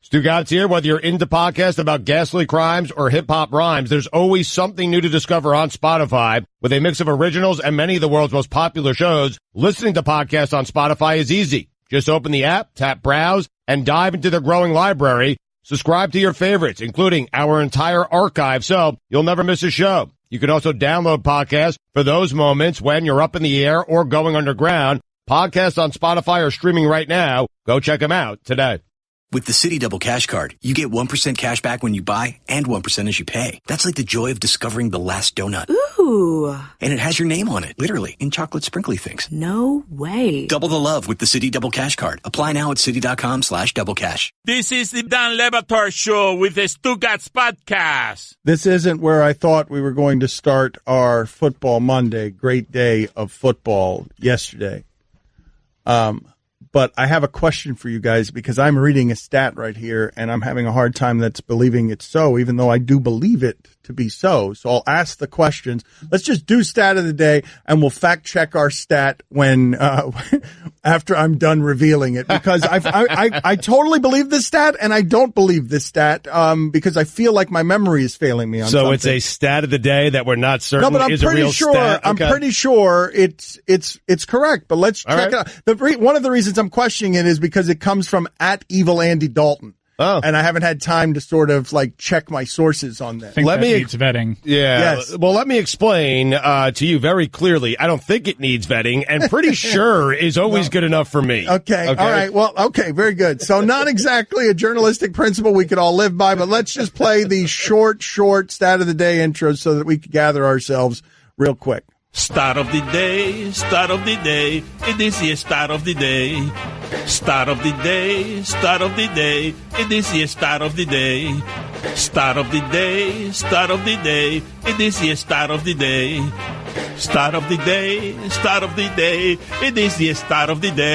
Stugotz here. Whether you're into podcasts about ghastly crimes or hip-hop rhymes, there's always something new to discover on Spotify. With a mix of originals and many of the world's most popular shows, listening to podcasts on Spotify is easy. Just open the app, tap Browse, and dive into their growing library. Subscribe to your favorites, including our entire archive, so you'll never miss a show. You can also download podcasts for those moments when you're up in the air or going underground. Podcasts on Spotify are streaming right now. Go check them out today. With the Citi Double Cash Card, you get 1% cash back when you buy and 1% as you pay. That's like the joy of discovering the last donut. Ooh. And it has your name on it, literally, in chocolate sprinkly things. No way. Double the love with the Citi Double Cash Card. Apply now at Citi.com/doublecash. This is the Dan Le Batard Show with the Stugotz podcast. This isn't where I thought we were going to start our Football Monday. Great day of football yesterday. But I have a question for you guys because I'm reading a stat right here and I'm having a hard time believing it's so, even though I do believe it to be so. So I'll ask the questions. Let's just do stat of the day and we'll fact check our stat when, after I'm done revealing it, because I totally believe this stat and I don't believe this stat, because I feel like my memory is failing me on something. So it's a stat of the day that we're not certain is a real stat? I'm pretty sure it's correct, but let's check it out. One of the reasons I'm questioning it is because it comes from @EvilAndyDalton. Oh. And I haven't had time to sort of check my sources on that. I think that needs vetting. Yeah. Yes. Well, let me explain to you very clearly. I don't think it needs vetting, and pretty sure is always good enough for me. Okay. All right. Well, okay. Very good. So not exactly a journalistic principle we could all live by, but let's just play the short stat of the day intro so that we can gather ourselves real quick. Start of the day, it is the start of the day. Start of the day, it is the start of the day. Start of the day, it is the start of the day. Start of the day, it is the start of the day.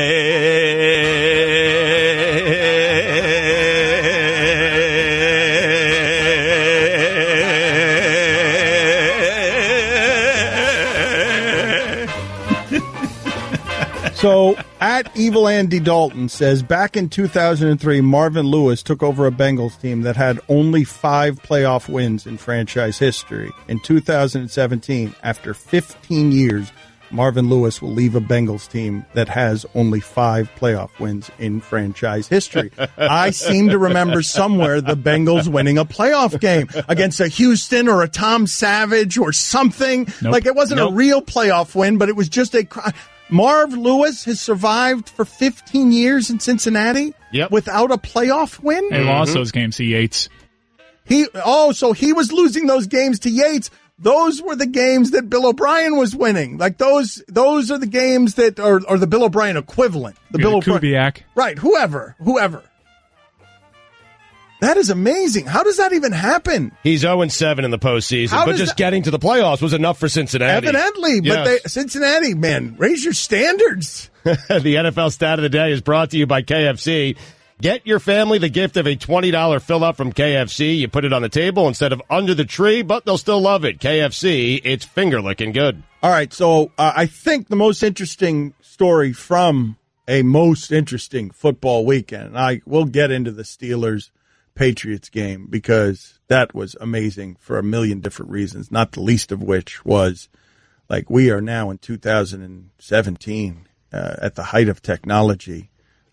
So, @EvilAndyDalton says, back in 2003, Marvin Lewis took over a Bengals team that had only 5 playoff wins in franchise history. In 2017, after 15 years, Marvin Lewis will leave a Bengals team that has only 5 playoff wins in franchise history. I seem to remember somewhere the Bengals winning a playoff game against a Houston or a Tom Savage or something. Nope. It wasn't a real playoff win, but it was just Marv Lewis has survived for 15 years in Cincinnati without a playoff win. They lost those games to Yates. So he was losing those games to Yates. Those were the games that Bill O'Brien was winning. Those are the games that are the Bill O'Brien equivalent. The Bill Kubiak. Right, whoever. That is amazing. How does that even happen? He's 0-7 in the postseason, but just getting to the playoffs was enough for Cincinnati. Evidently, but Cincinnati, man, raise your standards. The NFL stat of the day is brought to you by KFC. Get your family the gift of a $20 fill-up from KFC. You put it on the table instead of under the tree, but they'll still love it. KFC, it's finger-licking good. All right, so I think the most interesting story from a most interesting football weekend, and we'll get into the Steelers-Patriots game because that was amazing for a million different reasons, not the least of which was we are now in 2017 at the height of technology.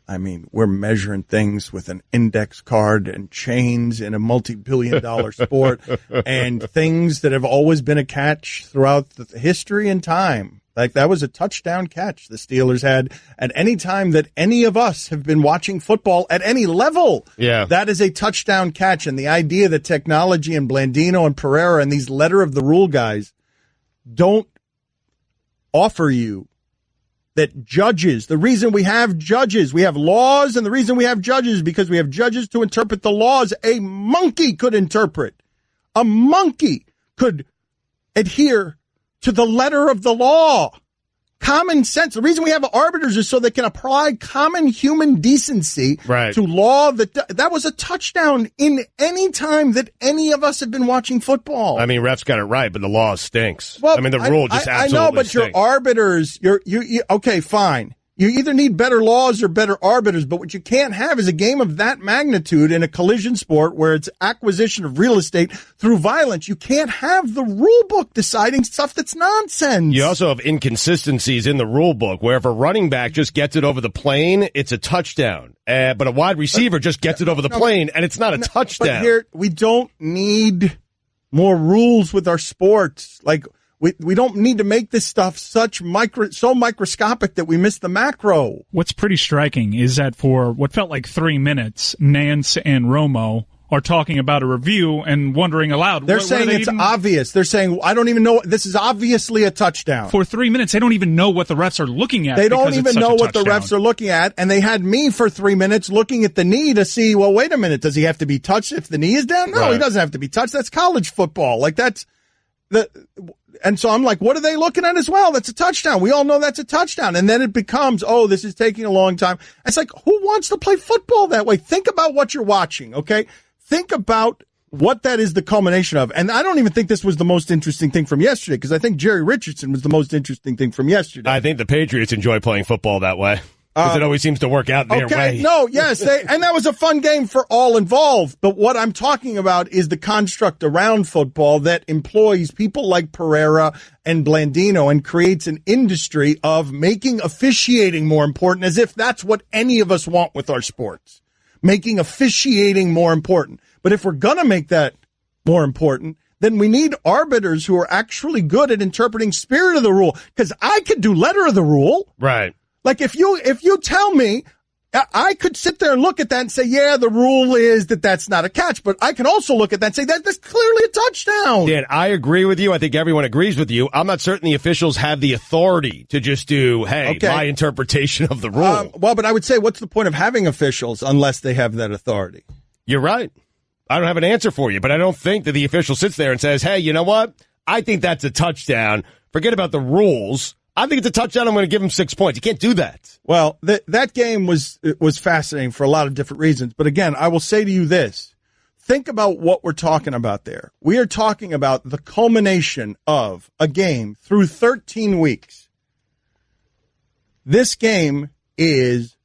I mean, we're measuring things with an index card and chains in a multi-billion-dollar sport and things that have always been a catch throughout the history and time. That was a touchdown catch the Steelers had at any time that any of us have been watching football at any level. Yeah. That is a touchdown catch. And the idea that technology and Blandino and Pereira and these letter of the rule guys don't offer you that judges, the reason we have judges, we have laws, and the reason we have judges is because we have judges to interpret the laws a monkey could interpret. A monkey could adhere to the letter of the law. Common sense. The reason we have arbiters is so they can apply common human decency to law. That was a touchdown in any time that any of us have been watching football. I mean, refs got it right, but the law stinks. Well, I mean, the rule just absolutely I know, but stinks. your arbiters, you okay, fine. You either need better laws or better arbiters, but what you can't have is a game of that magnitude in a collision sport where it's acquisition of real estate through violence. You can't have the rule book deciding stuff that's nonsense. You also have inconsistencies in the rule book where if a running back just gets it over the plane, it's a touchdown. But a wide receiver just gets it over the plane, and it's not a touchdown. But here, we don't need more rules with our sports. Like, we don't need to make this stuff so microscopic that we miss the macro. What's pretty striking is that for what felt like 3 minutes, Nance and Romo are talking about a review and wondering aloud. They're saying it's obvious. They're saying, I don't even know. This is obviously a touchdown. For 3 minutes, they don't even know what the refs are looking at. They don't even know what the refs are looking at. And they had me for 3 minutes looking at the knee to see, well, wait a minute. Does he have to be touched if the knee is down? No, He doesn't have to be touched. That's college football. Like, that's and so I'm like, what are they looking at as well? That's a touchdown. We all know that's a touchdown. And then it becomes, this is taking a long time. It's like, who wants to play football that way? Think about what you're watching, okay? Think about what that is the culmination of. And I don't even think this was the most interesting thing from yesterday, because I think Jerry Richardson was the most interesting thing from yesterday. I think the Patriots enjoy playing football that way. Because it always seems to work out their way. No, yes, and that was a fun game for all involved. But what I'm talking about is the construct around football that employs people like Pereira and Blandino and creates an industry of making officiating more important, as if that's what any of us want with our sports. Making officiating more important. But if we're going to make that more important, then we need arbiters who are actually good at interpreting spirit of the rule. Because I could do letter of the rule. Right. Like, if you tell me, I could sit there and look at that and say, yeah, the rule is that that's not a catch. But I can also look at that and say that's clearly a touchdown. Dan, I agree with you. I think everyone agrees with you. I'm not certain the officials have the authority to just do, my interpretation of the rule. But I would say, what's the point of having officials unless they have that authority? You're right. I don't have an answer for you, but I don't think that the official sits there and says, hey, you know what? I think that's a touchdown. Forget about the rules. I think it's a touchdown. I'm going to give him 6 points. You can't do that. Well, that game was fascinating for a lot of different reasons. But again, I will say to you this. Think about what we're talking about there. We are talking about the culmination of a game through 13 weeks. This game is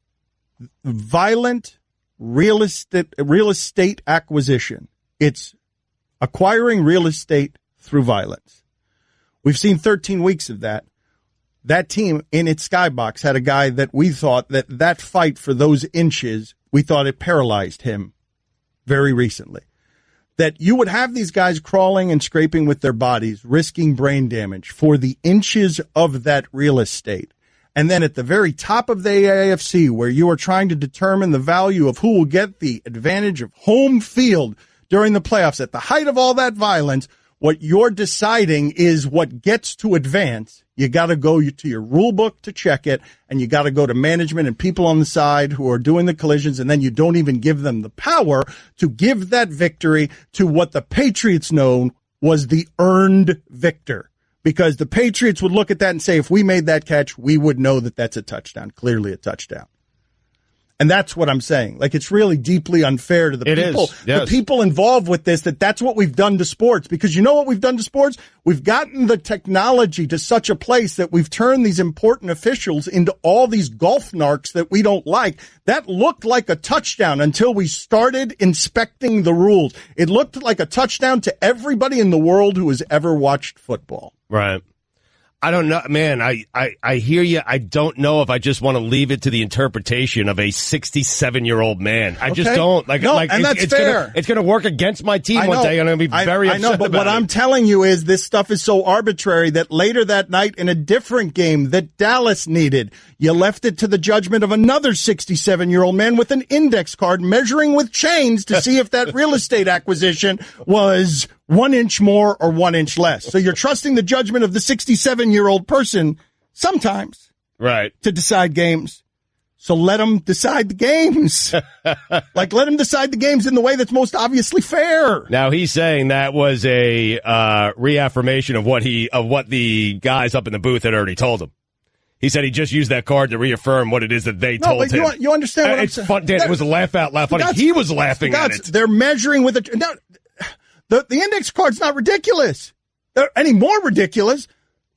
violent real estate acquisition. It's acquiring real estate through violence. We've seen 13 weeks of that. That team in its skybox had a guy that we thought that fight for those inches, we thought it paralyzed him very recently. That you would have these guys crawling and scraping with their bodies, risking brain damage for the inches of that real estate. And then at the very top of the AFC, where you are trying to determine the value of who will get the advantage of home field during the playoffs, at the height of all that violence, what you're deciding is what gets to advance. You got to go to your rule book to check it, and you got to go to management and people on the side who are doing the collisions, and then you don't even give them the power to give that victory to what the Patriots know was the earned victor. Because the Patriots would look at that and say, if we made that catch, we would know that that's a touchdown, clearly a touchdown. And that's what I'm saying. Like, it's really deeply unfair to the the people involved with this, that's what we've done to sports. Because you know what we've done to sports? We've gotten the technology to such a place that we've turned these important officials into all these golf narcs that we don't like. That looked like a touchdown until we started inspecting the rules. It looked like a touchdown to everybody in the world who has ever watched football. Right. I don't know, man. I hear you. I don't know if I just want to leave it to the interpretation of a 67-year-old man. I just don't. And that's fair. It's going to work against my team one day, and I'm going to be very upset about it. But what I'm telling you is this stuff is so arbitrary that later that night in a different game that Dallas needed, you left it to the judgment of another 67-year-old man with an index card measuring with chains to see if that real estate acquisition was 1 inch more or 1 inch less. So you're trusting the judgment of the 67-year-old person sometimes, right, to decide games. So let them decide the games. Let them decide the games in the way that's most obviously fair. Now, he's saying that was a reaffirmation of what the guys up in the booth had already told him. He said he just used that card to reaffirm what it is that they told him. You understand what I'm saying? It's fun, Dan. It was a laugh out loud funny. He was laughing at it. They're measuring with it. The index card's not ridiculous. Any more ridiculous.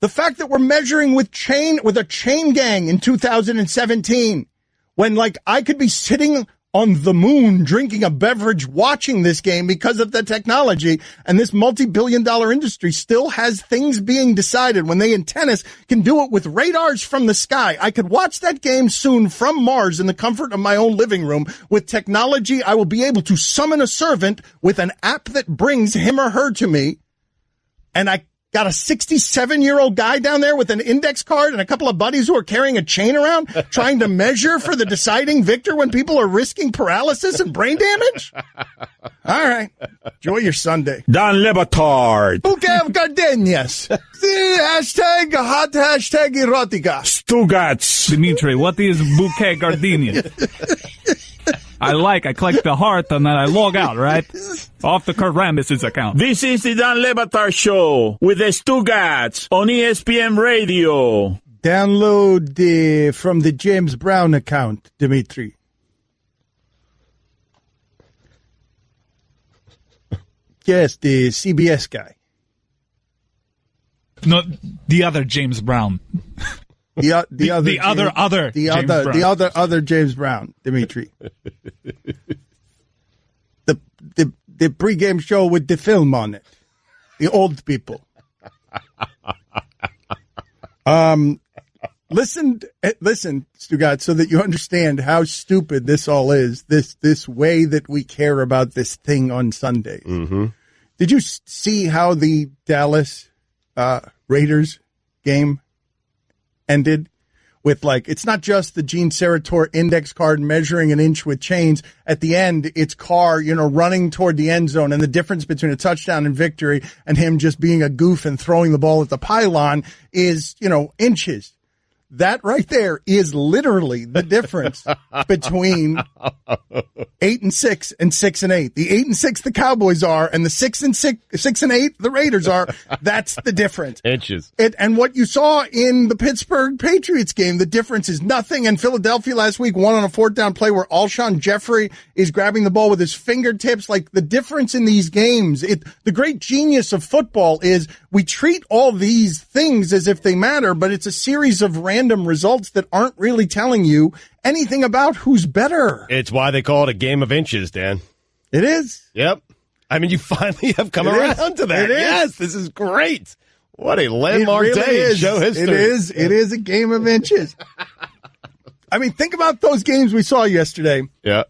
The fact that we're measuring with a chain gang in 2017, when like I could be sitting on the moon drinking a beverage watching this game because of the technology, and this multi-billion-dollar industry still has things being decided when they in tennis can do it with radars from the sky. I could watch that game soon from Mars in the comfort of my own living room. With technology, I will be able to summon a servant with an app that brings him or her to me, and I got a 67-year-old guy down there with an index card and a couple of buddies who are carrying a chain around trying to measure for the deciding victor when people are risking paralysis and brain damage? All right. Enjoy your Sunday. Don Le Batard. Bouquet of gardenias. Hashtag hot hashtag erotica. Stugotz. Dimitri, what is bouquet gardenia? I collect the heart, and then I log out, right? Off the Kurt Rambis' account. This is the Don Le Batard Show with the Stugotz on ESPN Radio. Download from the James Brown account, Dimitri. Yes, the CBS guy. No, the other James Brown. The other James Brown, Dimitri. The pregame show with the film on it. The old people. Listen, Stugotz, so that you understand how stupid this all is. This way that we care about this thing on Sundays. Mm-hmm. Did you see how the Dallas Raiders game ended? With it's not just the Gene Sarator index card measuring an inch with chains. At the end, it's Carr, running toward the end zone, and the difference between a touchdown and victory and him just being a goof and throwing the ball at the pylon is, inches. That right there is literally the difference between 8-6 and 6-8. The 8-6 the Cowboys are, and the 6-8 the Raiders are. That's the difference. Inches. And what you saw in the Pittsburgh Patriots game, the difference is nothing. And Philadelphia last week won on a fourth down play where Alshon Jeffrey is grabbing the ball with his fingertips. Like the difference in these games, the great genius of football is we treat all these things as if they matter, but it's a series of random results that aren't really telling you anything about who's better. It's why they call it a game of inches, Dan. It is. Yep. I mean, you finally have come around to that. It is. Yes, this is great. What a landmark day in show history. It is. It is a game of inches. I mean, think about those games we saw yesterday. Yeah.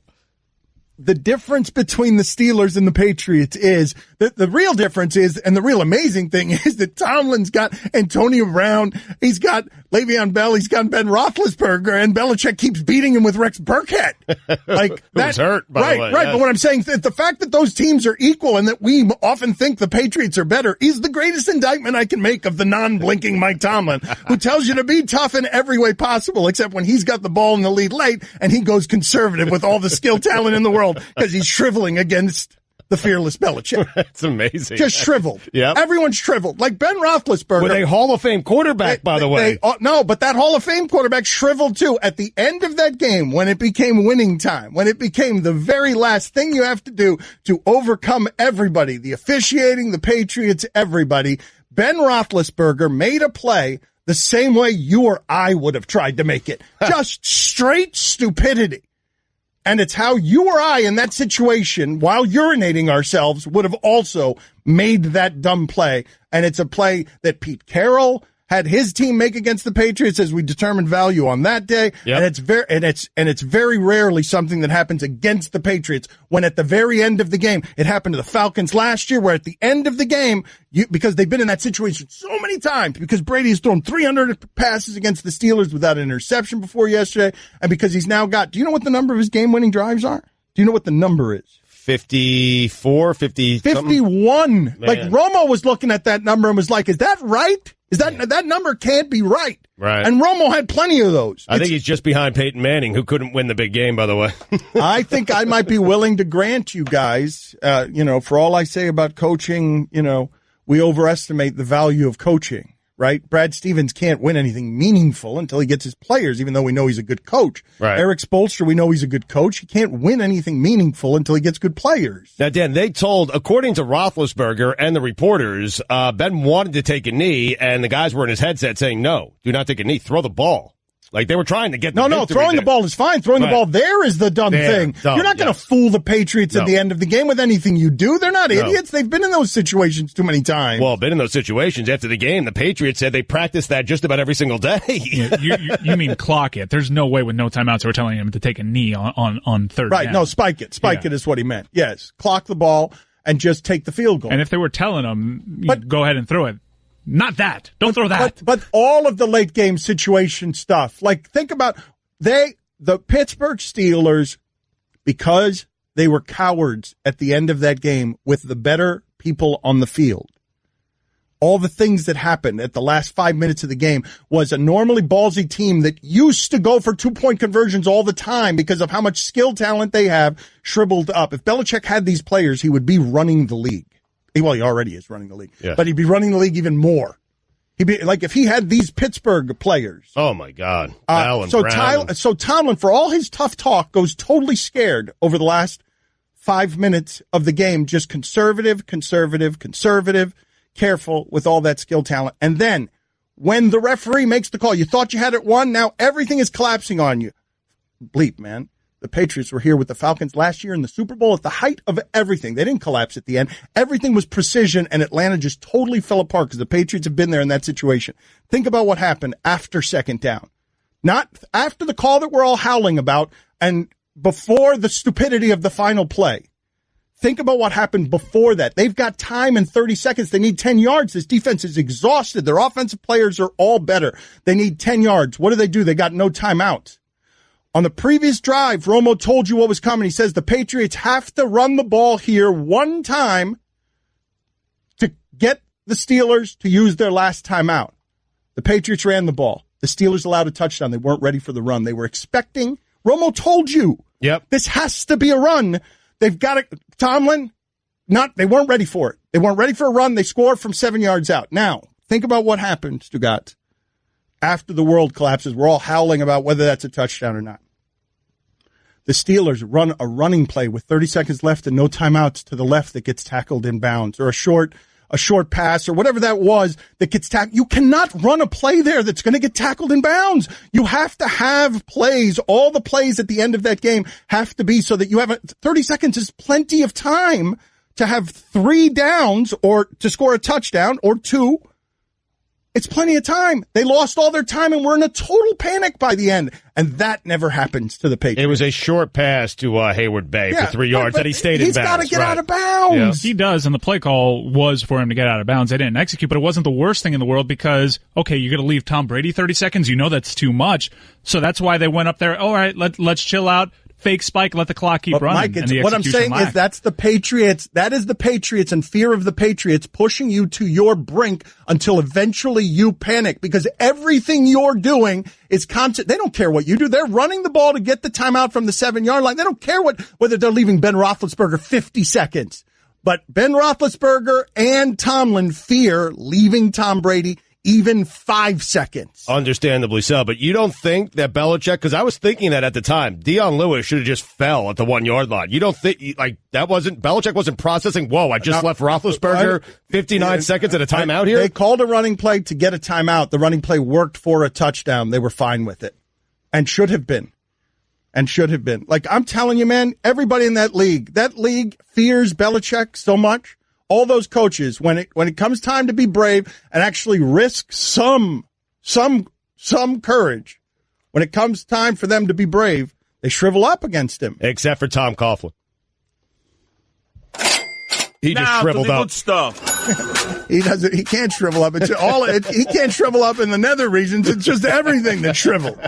The difference between the Steelers and the Patriots is that the real difference is, and the real amazing thing is that Tomlin's got Antonio Brown, he's got Le'Veon Bell, he's got Ben Roethlisberger, and Belichick keeps beating him with Rex Burkhead. Who's hurt, by the way. Right. Yes. But what I'm saying is the fact that those teams are equal and that we often think the Patriots are better is the greatest indictment I can make of the non-blinking Mike Tomlin, who tells you to be tough in every way possible, except when he's got the ball in the lead late and he goes conservative with all the skill talent in the world. Because he's shriveling against the fearless Belichick. That's amazing. Just shriveled. Yep. Everyone's shriveled. Like Ben Roethlisberger. With a Hall of Fame quarterback, by the way. No, but that Hall of Fame quarterback shriveled too. At the end of that game, when it became winning time, when it became the very last thing you have to do to overcome everybody, the officiating, the Patriots, everybody, Ben Roethlisberger made a play the same way you or I would have tried to make it. Just straight stupidity. And it's how you or I in that situation, while urinating ourselves, would have also made that dumb play. And it's a play that Pete Carroll had his team make against the Patriots as we determined value on that day. Yep. And it's very rarely something that happens against the Patriots when at the very end of the game, it happened to the Falcons last year where at the end of the game, because they've been in that situation so many times, because Brady has thrown 300 passes against the Steelers without an interception before yesterday, and because he's now got, do you know what the number of his game-winning drives are? Do you know what the number is? 54, 50 51. Man. Like Romo was looking at that number and was like, is that right? Is that number can't be right. Right. And Romo had plenty of those. I think he's just behind Peyton Manning, who couldn't win the big game, by the way. I think I might be willing to grant you guys, for all I say about coaching, we overestimate the value of coaching, right? Brad Stevens can't win anything meaningful until he gets his players, even though we know he's a good coach. Right. Eric Spoelstra, we know he's a good coach. He can't win anything meaningful until he gets good players. Now, Dan, they told, according to Roethlisberger and the reporters, Ben wanted to take a knee, and the guys were in his headset saying, no, do not take a knee, throw the ball. Like, they were trying to get the No, throwing the ball is fine. Throwing the ball there is the dumb thing. You're not going to fool the Patriots at the end of the game with anything you do. They're not idiots. They've been in those situations too many times. Well, been in those situations. After the game, the Patriots said they practiced that just about every single day. You mean clock it. There's no way with no timeouts we're telling him to take a knee on third down. Right, no, spike it. Spike it is what he meant. Yes, clock the ball and just take the field goal. And if they were telling him, go ahead and throw it. Not that. Don't throw that. But all of the late game situation stuff, like think about the Pittsburgh Steelers, because they were cowards at the end of that game with the better people on the field. All the things that happened at the last 5 minutes of the game was a normally ballsy team that used to go for 2-point conversions all the time because of how much skill talent they have shriveled up. If Belichick had these players, he would be running the league. Well, he already is running the league, but he'd be running the league even more. He'd be like if he had these Pittsburgh players. Oh my God! So Tomlin, for all his tough talk, goes totally scared over the last 5 minutes of the game. Just conservative, careful with all that skill talent. And then when the referee makes the call, you thought you had it won. Now everything is collapsing on you. Bleep, man. The Patriots were here with the Falcons last year in the Super Bowl at the height of everything. They didn't collapse at the end. Everything was precision, and Atlanta just totally fell apart because the Patriots have been there in that situation. Think about what happened after second down. Not after the call that we're all howling about and before the stupidity of the final play. Think about what happened before that. They've got time in 30 seconds. They need 10 yards. This defense is exhausted. Their offensive players are all better. They need 10 yards. What do? They got no timeouts. On the previous drive, Romo told you what was coming. He says the Patriots have to run the ball here one time to get the Steelers to use their last timeout. The Patriots ran the ball. The Steelers allowed a touchdown. They weren't ready for the run. They were expecting. Romo told you. Yep. This has to be a run. They've got it. Tomlin, they weren't ready for it. They weren't ready for a run. They scored from 7 yards out. Now, think about what happened, Stugotz. After the world collapses, we're all howling about whether that's a touchdown or not. The Steelers run a running play with 30 seconds left and no timeouts to the left that gets tackled in bounds, or a short pass or whatever that was that gets tackled. You cannot run a play there that's going to get tackled in bounds. You have to have plays. All the plays at the end of that game have to be so that you have 30 seconds is plenty of time to have 3 downs or to score a touchdown or 2. It's plenty of time. They lost all their time and were in a total panic by the end. And that never happens to the Patriots. It was a short pass to Hayward Bay for 3 yards that he stayed in bounds. He's got to get out of bounds. Yeah. He does, and the play call was for him to get out of bounds. They didn't execute, but it wasn't the worst thing in the world because, okay, you're going to leave Tom Brady 30 seconds. You know that's too much. So that's why they went up there. All right, let's chill out. Fake spike, let the clock keep running. Mike, what I'm saying is that's the Patriots. That is the Patriots and fear of the Patriots pushing you to your brink until eventually you panic because everything you're doing is constant. They don't care what you do. They're running the ball to get the timeout from the 7-yard line. They don't care whether they're leaving Ben Roethlisberger 50 seconds. But Ben Roethlisberger and Tomlin fear leaving Tom Brady even 5 seconds. Understandably so, but you don't think that Belichick, because I was thinking that at the time, Deion Lewis should have just fell at the 1-yard line. You don't think, Belichick wasn't processing, I just left Roethlisberger 59 seconds at a timeout here? They called a running play to get a timeout. The running play worked for a touchdown. They were fine with it. And should have been. Like, I'm telling you, man, everybody in that league fears Belichick so much. All those coaches, when it comes time to be brave and actually risk some courage, when it comes time for them to be brave, they shrivel up against him. Except for Tom Coughlin. He just shriveled up. Good stuff. He can't shrivel up. He can't shrivel up in the nether regions. It's just everything that's shriveled.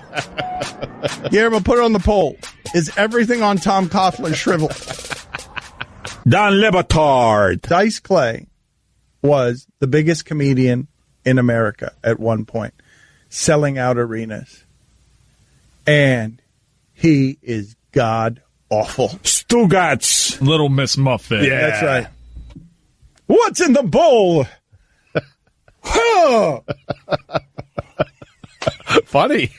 Guillermo, put it on the poll. Is everything on Tom Coughlin shriveled? Don Le Batard. Dice Clay was the biggest comedian in America at one point, selling out arenas. And he is god awful. Stugotz. Little Miss Muffet. Yeah, that's right. What's in the bowl? Funny.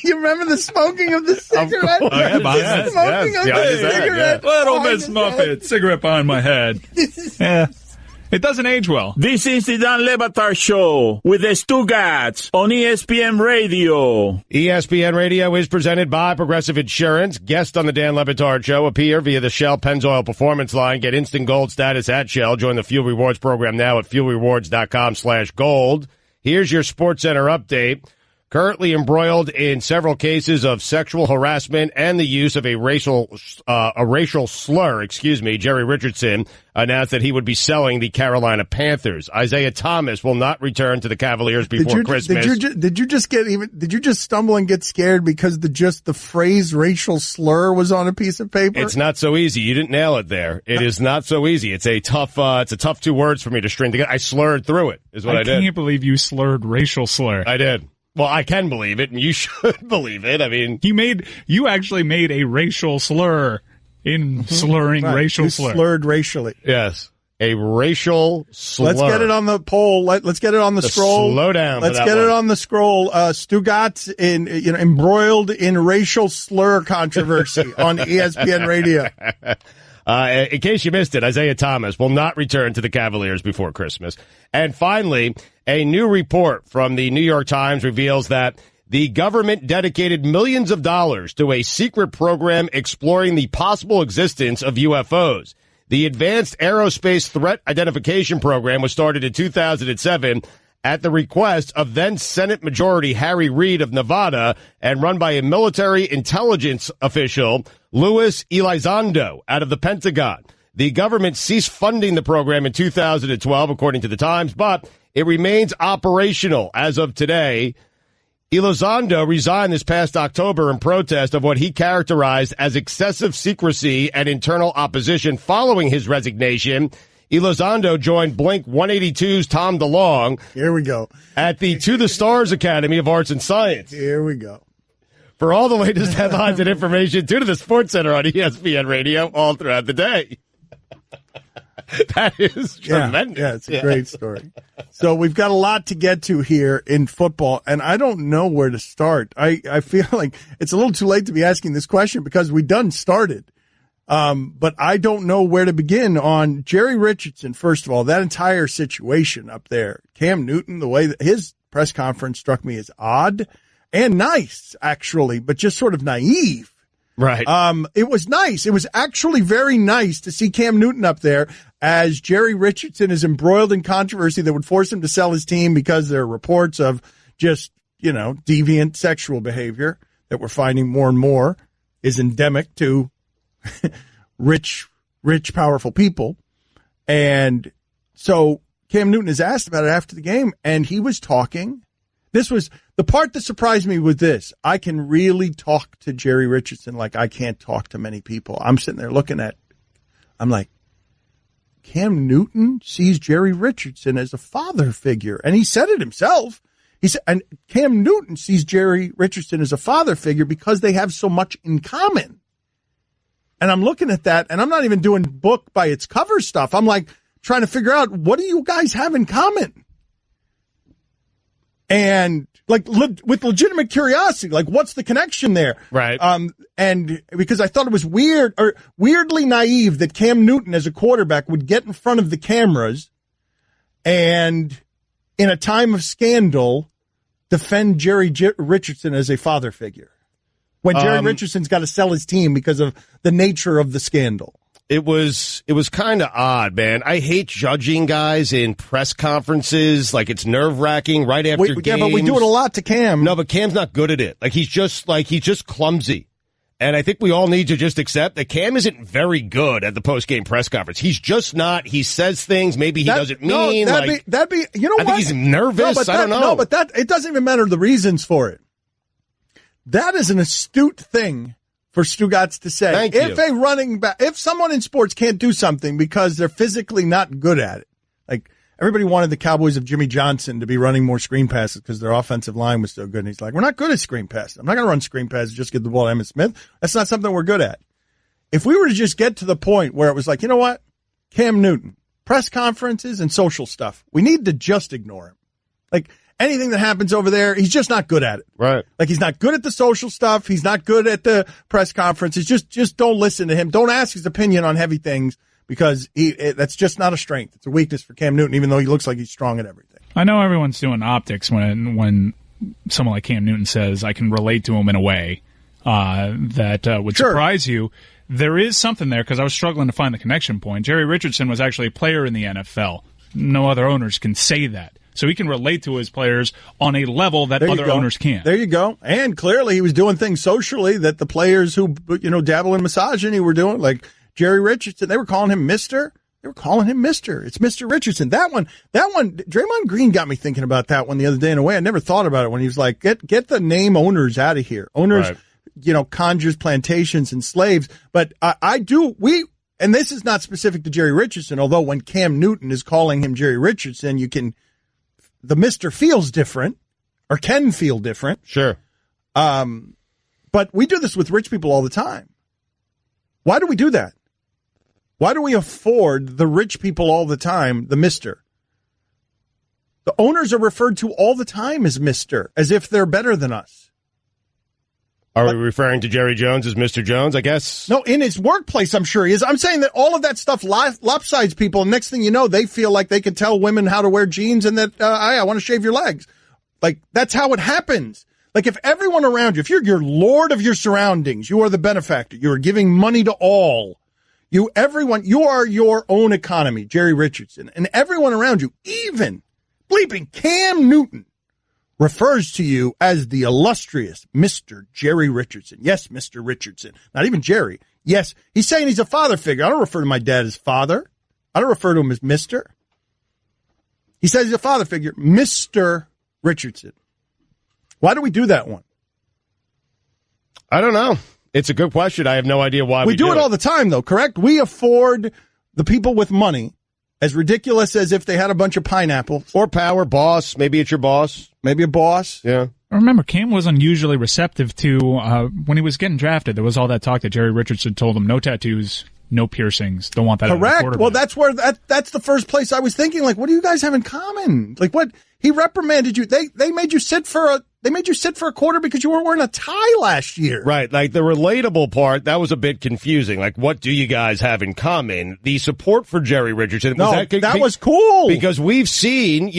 You remember the smoking of the cigarette? Oh, yeah, the smoking of the cigarette. Little Miss Muffet, cigarette behind my head. Yeah. It doesn't age well. This is the Dan Le Batard Show with the Stugotz on ESPN Radio. ESPN Radio is presented by Progressive Insurance. Guests on the Dan Le Batard Show appear via the Shell Pennzoil Performance Line. Get instant gold status at Shell. Join the Fuel Rewards program now at fuelrewards.com/gold. Here's your SportsCenter update. Currently embroiled in several cases of sexual harassment and the use of a racial slur, Jerry Richardson announced that he would be selling the Carolina Panthers. Isaiah Thomas will not return to the Cavaliers before Christmas. Did you just stumble and get scared because the phrase racial slur was on a piece of paper? It's not so easy. You didn't nail it there. It is not so easy. It's a tough 2 words for me to string together. I slurred through it, is what I did. I can't believe you slurred racial slur. I did. Well, I can believe it, and you should believe it. I mean, you actually made a racial slur in slurring racial slur. Slurred racially. Yes, a racial slur. Let's get it on the poll. Let's get it on the scroll. Slow down. Let's get it on the scroll. Stugotz embroiled in racial slur controversy on ESPN Radio. In case you missed it, Isaiah Thomas will not return to the Cavaliers before Christmas. And finally, a new report from the New York Times reveals that the government dedicated millions of dollars to a secret program exploring the possible existence of UFOs. The Advanced Aerospace Threat Identification Program was started in 2007 at the request of then Senate Majority Harry Reid of Nevada and run by a military intelligence official, Luis Elizondo, out of the Pentagon. The government ceased funding the program in 2012, according to the Times, but it remains operational as of today. Elizondo resigned this past October in protest of what he characterized as excessive secrecy and internal opposition. Following his resignation, Elizondo joined Blink-182's Tom DeLonge. Here we go. At the To the Stars Academy of Arts and Science. Here we go. For all the latest headlines and information, tune to the SportsCenter on ESPN Radio all throughout the day. That is tremendous. Yeah, it's a great story. So we've got a lot to get to here in football, and I don't know where to start. I feel like it's a little too late to be asking this question because we done started. But I don't know where to begin on Jerry Richardson. First of all, that entire situation up there, Cam Newton, the way that his press conference struck me as odd and nice, actually, but just sort of naive. Right. It was nice. It was actually very nice to see Cam Newton up there as Jerry Richardson is embroiled in controversy that would force him to sell his team because there are reports of just, deviant sexual behavior that we're finding more and more is endemic to rich, powerful people. And so Cam Newton is asked about it after the game, and he was talking. This was the part that surprised me with this. I can really talk to Jerry Richardson like I can't talk to many people. I'm sitting there I'm like, Cam Newton sees Jerry Richardson as a father figure. And he said it himself. He said, and Cam Newton sees Jerry Richardson as a father figure because they have so much in common. And I'm looking at that, and I'm not even doing book by its cover stuff. I'm like trying to figure out, what do you guys have in common? And with legitimate curiosity, what's the connection there? Right. And because I thought it was weird or weirdly naive that Cam Newton as a quarterback would get in front of the cameras and in a time of scandal defend Jerry Richardson as a father figure when Jerry Richardson's got to sell his team because of the nature of the scandal. It was kind of odd, man. I hate judging guys in press conferences. It's nerve-wracking right after games. Yeah, but we do it a lot to Cam. No, but Cam's not good at it. He's just clumsy. And I think we all need to just accept that Cam isn't very good at the post-game press conference. He's just not. He says things maybe he doesn't mean. That'd be, what? I think he's nervous. I don't know. No, but it doesn't even matter the reasons for it. That is an astute thing for Stugotz to say. Thank you. If someone in sports can't do something because they're physically not good at it, everybody wanted the Cowboys of Jimmy Johnson to be running more screen passes because their offensive line was so good. And he's like, we're not good at screen passes. I'm not going to run screen passes, just get the ball to Emmitt Smith. That's not something we're good at. If we were to just get to the point where it was like, you know what? Cam Newton, press conferences and social stuff. We need to just ignore him. Like, anything that happens over there, he's just not good at it. Right. Like, he's not good at the social stuff. He's not good at the press conferences. Just don't listen to him. Don't ask his opinion on heavy things because that's just not a strength. It's a weakness for Cam Newton, even though he looks like he's strong at everything. I know everyone's doing optics when someone like Cam Newton says, I can relate to him in a way that would surprise you. There is something there because I was struggling to find the connection point. Jerry Richardson was actually a player in the NFL. No other owners can say that. So he can relate to his players on a level that other owners can't. There you go. And clearly he was doing things socially that the players who, dabble in misogyny were doing, like Jerry Richardson. They were calling him Mr. They were calling him Mr. It's Mr. Richardson. That one, Draymond Green got me thinking about that one the other day in a way I never thought about it when he was like, get the name owners out of here. Owners, right. Conjures, plantations, and slaves. But and this is not specific to Jerry Richardson, although when Cam Newton is calling him Jerry Richardson, the Mr. feels different, or can feel different. Sure. But we do this with rich people all the time. Why do we do that? Why do we afford the rich people all the time the Mr.? The owners are referred to all the time as Mr., as if they're better than us. Are we referring to Jerry Jones as Mr. Jones, I guess? No, in his workplace, I'm sure he is. I'm saying that all of that stuff lopsides people, and next thing you know, they feel like they can tell women how to wear jeans and that, I want to shave your legs. Like, that's how it happens. Like, if everyone around you, if you're lord of your surroundings, you are the benefactor, you are giving money to all, you are your own economy, Jerry Richardson, and everyone around you, even bleeping Cam Newton, refers to you as the illustrious Mr. Jerry Richardson. Yes, Mr. Richardson. Not even Jerry. Yes, he's saying he's a father figure. I don't refer to my dad as father. I don't refer to him as Mr. He says he's a father figure, Mr. Richardson. Why do we do that one? I don't know. It's a good question. I have no idea why we do it all the time, though, correct? We afford the people with money, as ridiculous as if they had a bunch of pineapples. Or power, boss. Maybe it's your boss. Maybe a boss. Yeah. I remember Cam was unusually receptive to, when he was getting drafted, there was all that talk that Jerry Richardson told him, no tattoos, no piercings. Don't want that. Correct. Well, that's where that's the first place I was thinking, like, what do you guys have in common? Like, what? He reprimanded you. They made you sit for a quarter because you weren't wearing a tie last year. Right. Like, the relatable part, that was a bit confusing. Like, what do you guys have in common? The support for Jerry Richardson. That was cool. Because we've seen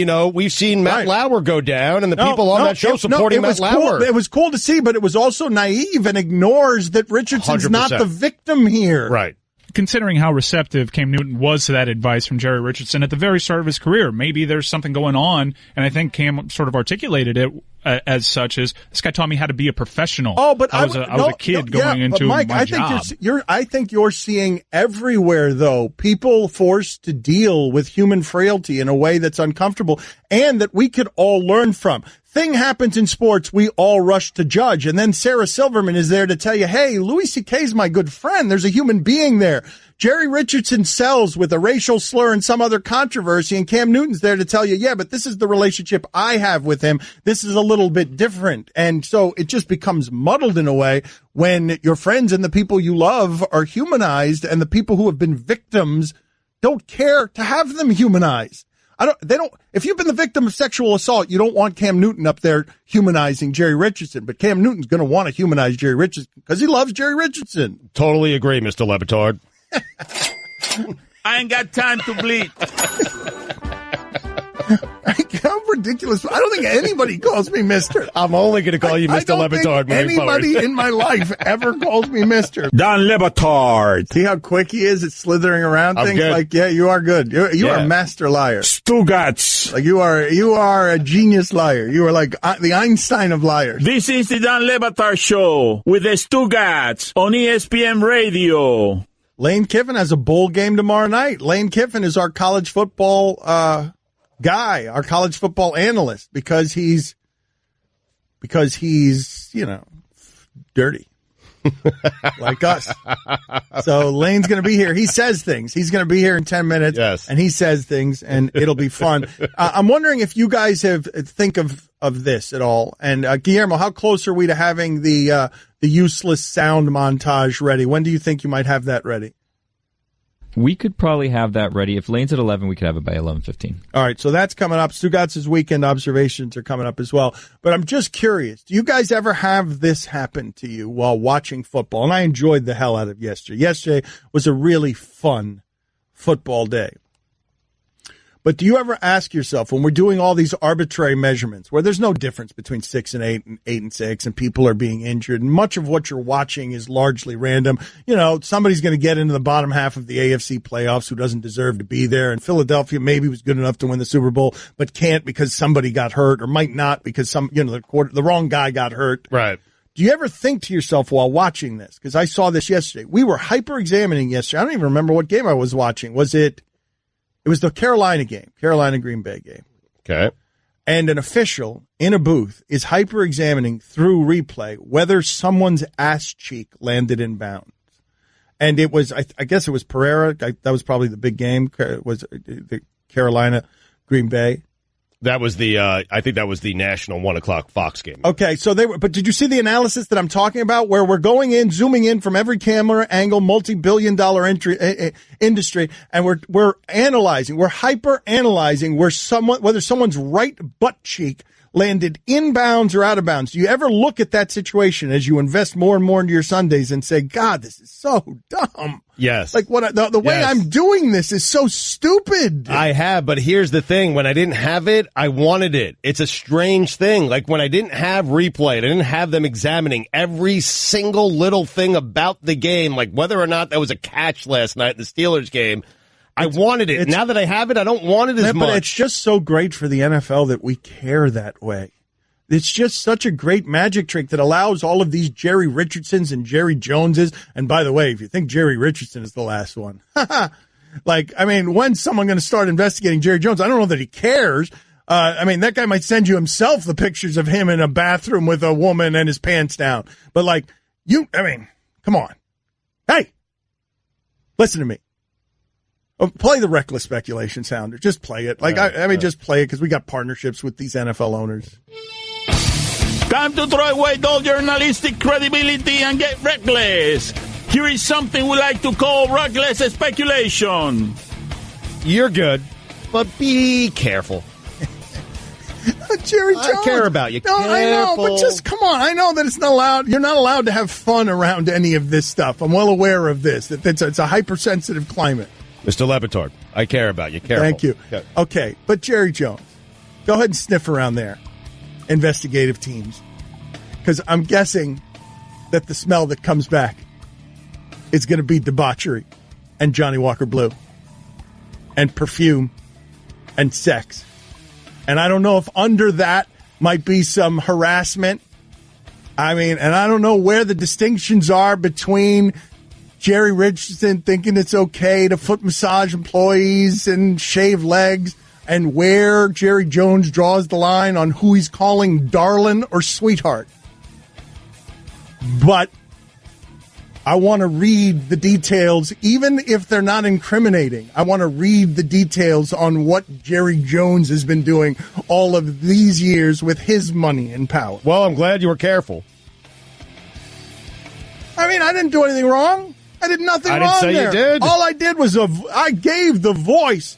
Matt Lauer go down and the people on that show supporting Matt Lauer. It was cool to see, but it was also naive and ignores that Richardson's 100%. Not the victim here. Right. Considering how receptive Cam Newton was to that advice from Jerry Richardson at the very start of his career, maybe there's something going on, and I think Cam sort of articulated it as such as, this guy taught me how to be a professional. Oh, but I was a kid going into Mike, my job. I think you're seeing everywhere, though, people forced to deal with human frailty in a way that's uncomfortable and that we could all learn from. Thing happens in sports, we all rush to judge. And then Sarah Silverman is there to tell you, hey, Louis C.K.'s my good friend. There's a human being there. Jerry Richardson sells with a racial slur and some other controversy, and Cam Newton's there to tell you, yeah, but this is the relationship I have with him. This is a little bit different. And so it just becomes muddled in a way when your friends and the people you love are humanized and the people who have been victims don't care to have them humanized. If you've been the victim of sexual assault, you don't want Cam Newton up there humanizing Jerry Richardson, but Cam Newton's going to want to humanize Jerry Richardson because he loves Jerry Richardson. Totally agree, Mr. Le Batard. I ain't got time to bleed. How ridiculous. I don't think anybody calls me Mr. I'm only going to call you Mr. Le Batard. Anybody in my life ever calls me Mr. Don Le Batard. See how quick he is at slithering around things? Good. Like, yeah, you are good. You are a master liar. Stugotz. Like, you are a genius liar. You are like the Einstein of liars. This is the Don Le Batard Show with the Stugotz on ESPN Radio. Lane Kiffin has a bowl game tomorrow night. Lane Kiffin is our college football guy, our college football analyst, because he's dirty like us. So Lane's going to be here. He says things. He's going to be here in 10 minutes. Yes. And he says things, and it'll be fun. I'm wondering if you guys think of this at all. And Guillermo, how close are we to having the useless sound montage ready? When do you think you might have that ready? We could probably have that ready. If Lane's at 11, we could have it by 11:15. All right, so that's coming up. Stugotz's weekend observations are coming up as well. But I'm just curious, do you guys ever have this happen to you while watching football? And I enjoyed the hell out of yesterday. Yesterday was a really fun football day. But do you ever ask yourself, when we're doing all these arbitrary measurements, where there's no difference between 6 and 8 and 8 and 6, and people are being injured, and much of what you're watching is largely random. You know, somebody's going to get into the bottom half of the AFC playoffs who doesn't deserve to be there, and Philadelphia maybe was good enough to win the Super Bowl, but can't because somebody got hurt, or might not because the wrong guy got hurt. Right. Do you ever think to yourself while watching this? Because I saw this yesterday. We were hyper-examining yesterday. I don't even remember what game I was watching. It was the Carolina game, Carolina-Green Bay game. Okay. And an official in a booth is hyper-examining through replay whether someone's ass cheek landed in bounds. And it was, I guess it was Pereira. That was probably the big game. It was the Carolina-Green Bay. That was I think that was the national 1:00 Fox game. Okay, so but did you see the analysis that I'm talking about, where we're zooming in from every camera angle, multi-billion-dollar industry, and we're analyzing, we're hyper-analyzing whether someone's right butt cheek landed in bounds or out of bounds. Do you ever look at that situation as you invest more and more into your Sundays and say, God, this is so dumb? Yes. Like the way I'm doing this is so stupid. I have, but here's the thing. When I didn't have it, I wanted it. It's a strange thing. Like when I didn't have replay, I didn't have them examining every single little thing about the game, like whether or not that was a catch last night in the Steelers game. I wanted it. Now that I have it, I don't want it as much. But it's just so great for the NFL that we care that way. It's just such a great magic trick that allows all of these Jerry Richardsons and Jerry Joneses. And by the way, if you think Jerry Richardson is the last one, when's someone going to start investigating Jerry Jones? I don't know that he cares. That guy might send you himself the pictures of him in a bathroom with a woman and his pants down. But come on. Hey, listen to me. Play the reckless speculation sounder. Just play it. Just play it because we got partnerships with these NFL owners. Time to throw away all journalistic credibility and get reckless. Here is something we like to call reckless speculation. You're good, but be careful. Jerry Jones. I care about you. No, careful. I know, but just come on. I know that it's not allowed. You're not allowed to have fun around any of this stuff. I'm well aware of this. It's a hypersensitive climate. Mr. Batard, I care about you. Careful. Thank you. Okay, but Jerry Jones, go ahead and sniff around there. Investigative teams. Because I'm guessing that the smell that comes back is going to be debauchery and Johnny Walker Blue and perfume and sex. And I don't know if under that might be some harassment. And I don't know where the distinctions are between Jerry Richardson thinking it's okay to foot massage employees and shave legs, and where Jerry Jones draws the line on who he's calling darling or sweetheart. But I want to read the details, even if they're not incriminating. I want to read the details on what Jerry Jones has been doing all of these years with his money and power. Well, I'm glad you were careful. I didn't do anything wrong. I did nothing wrong there. I didn't say you did. All I did was I gave the voice.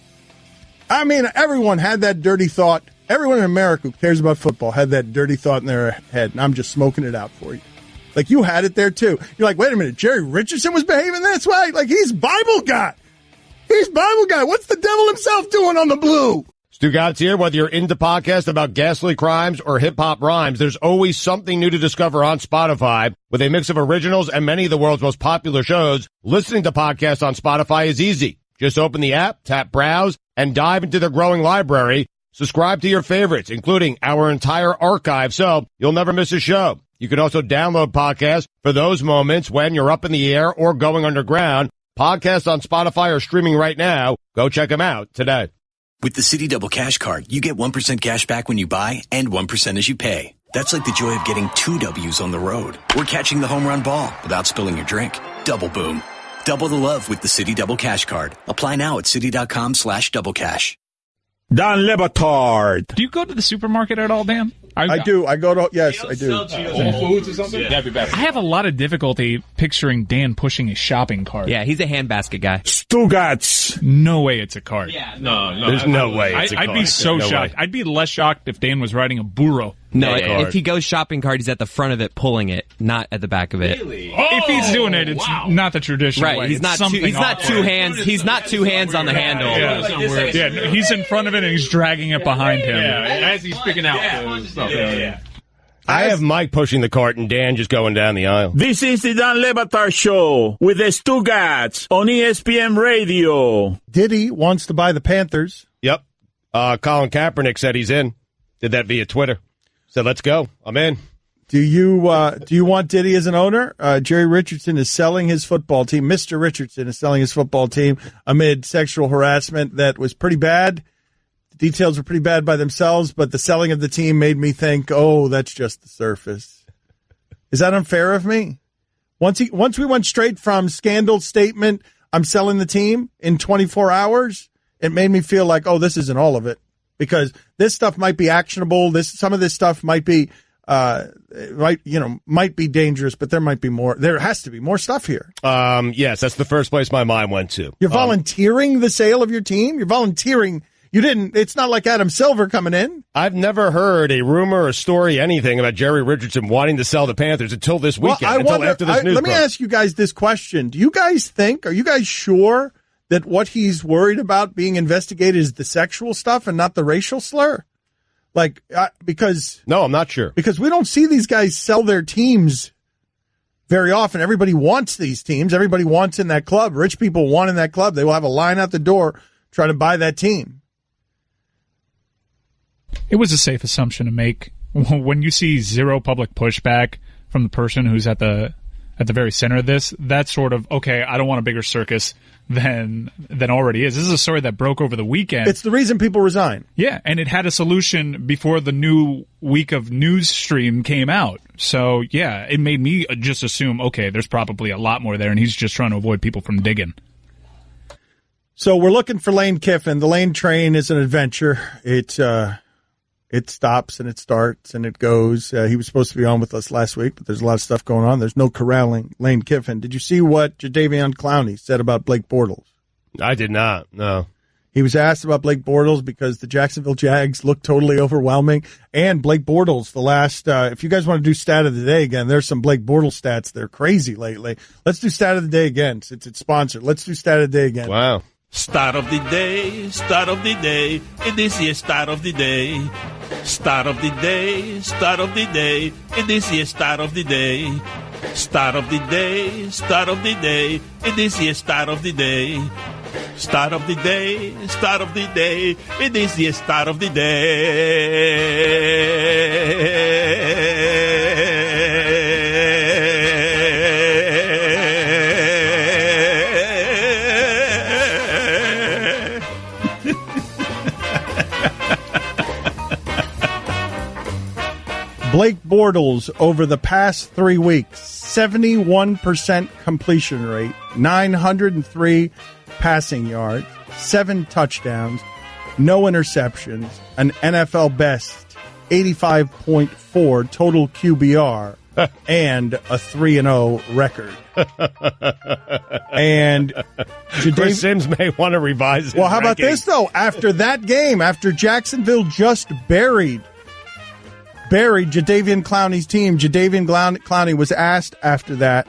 Everyone had that dirty thought. Everyone in America who cares about football had that dirty thought in their head, and I'm just smoking it out for you. Like, you had it there, too. You're like, wait a minute, Jerry Richardson was behaving this way? Like, he's Bible guy. What's the devil himself doing on the blue? Stugotz here. Whether you're into podcasts about ghastly crimes or hip-hop rhymes, there's always something new to discover on Spotify. With a mix of originals and many of the world's most popular shows, listening to podcasts on Spotify is easy. Just open the app, tap Browse, and dive into their growing library. Subscribe to your favorites, including our entire archive, so you'll never miss a show. You can also download podcasts for those moments when you're up in the air or going underground. Podcasts on Spotify are streaming right now. Go check them out today. With the Citi Double Cash Card, you get 1% cash back when you buy and 1% as you pay. That's like the joy of getting 2 W's on the road or catching the home run ball without spilling your drink. Double boom. Double the love with the Citi Double Cash Card. Apply now at Citi.com/doublecash. Dan Le Batard. Do you go to the supermarket at all, Dan? I do. I go to, yes, I do. Whole Foods or something? I have a lot of difficulty picturing Dan pushing a shopping cart. Yeah, he's a handbasket guy. Stugotz. No way it's a cart. Yeah, No. There's no way it's a cart. I'd be so shocked. I'd be less shocked if Dan was riding a burro. No, if he goes shopping cart, he's at the front of it pulling it, not at the back of it. Really? If he's doing it, it's not the traditional way. Right, he's not two hands. He's not two hands on the handle. Yeah, he's in front of it and he's dragging it behind him. Yeah, as he's picking out stuff. Yeah. I have Mike pushing the cart and Dan just going down the aisle. This is the Dan Le Batard Show with the Stugotz on ESPN Radio. Diddy wants to buy the Panthers. Yep. Colin Kaepernick said he's in. Did that via Twitter. Said, let's go. I'm in. Do you want Diddy as an owner? Jerry Richardson is selling his football team. Mr. Richardson is selling his football team amid sexual harassment that was pretty bad. The details were pretty bad by themselves, but the selling of the team made me think, oh, that's just the surface. Is that unfair of me? Once we went straight from scandal statement, I'm selling the team in 24 hours, it made me feel like, oh, this isn't all of it. Because this stuff might be actionable. Some of this stuff might be, might be dangerous, but there might be more. There has to be more stuff here. Yes, that's the first place my mind went to. You're volunteering the sale of your team. You're volunteering. You didn't. It's not like Adam Silver coming in. I've never heard a rumor, a story, anything about Jerry Richardson wanting to sell the Panthers until this weekend. After this news. Let me ask you guys this question: do you guys think? Are you guys sure that what he's worried about being investigated is the sexual stuff and not the racial slur? Because no, I'm not sure. Because we don't see these guys sell their teams very often. Everybody wants these teams. Everybody wants in that club. Rich people want in that club. They will have a line out the door trying to buy that team. It was a safe assumption to make when you see zero public pushback from the person who's at the very center of this. That's sort of, okay, I don't want a bigger circus than already is. This is a story that broke over the weekend. It's the reason people resign. Yeah, and it had a solution before the new week of news stream came out. So, yeah, it made me just assume, okay, there's probably a lot more there, and he's just trying to avoid people from digging. So we're looking for Lane Kiffin. The Lane train is an adventure. It stops and it starts and it goes. He was supposed to be on with us last week, but there's a lot of stuff going on. There's no corralling Lane Kiffin. Did you see what Jadeveon Clowney said about Blake Bortles? I did not, no. He was asked about Blake Bortles because the Jacksonville Jags look totally overwhelming. And Blake Bortles, the last, if you guys want to do stat of the day again, there's some Blake Bortles stats. They're crazy lately. Let's do stat of the day again since it's sponsored. Let's do stat of the day again. Wow. Start of the day, start of the day, it is the start of the day. Start of the day, start of the day, it is the start of the day. Start of the day, start of the day, it is the start of the day. Start of the day, start of the day, it is the start of the day. Blake Bortles over the past 3 weeks, 71% completion rate, 903 passing yards, 7 touchdowns, no interceptions, an NFL best 85.4 total QBR, and a 3-0 record. And Chris Sims may want to revise his Well, how about ranking. this, though? After that game, after Jacksonville just buried Jadeveon Clowney's team, Jadeveon Clowney was asked after that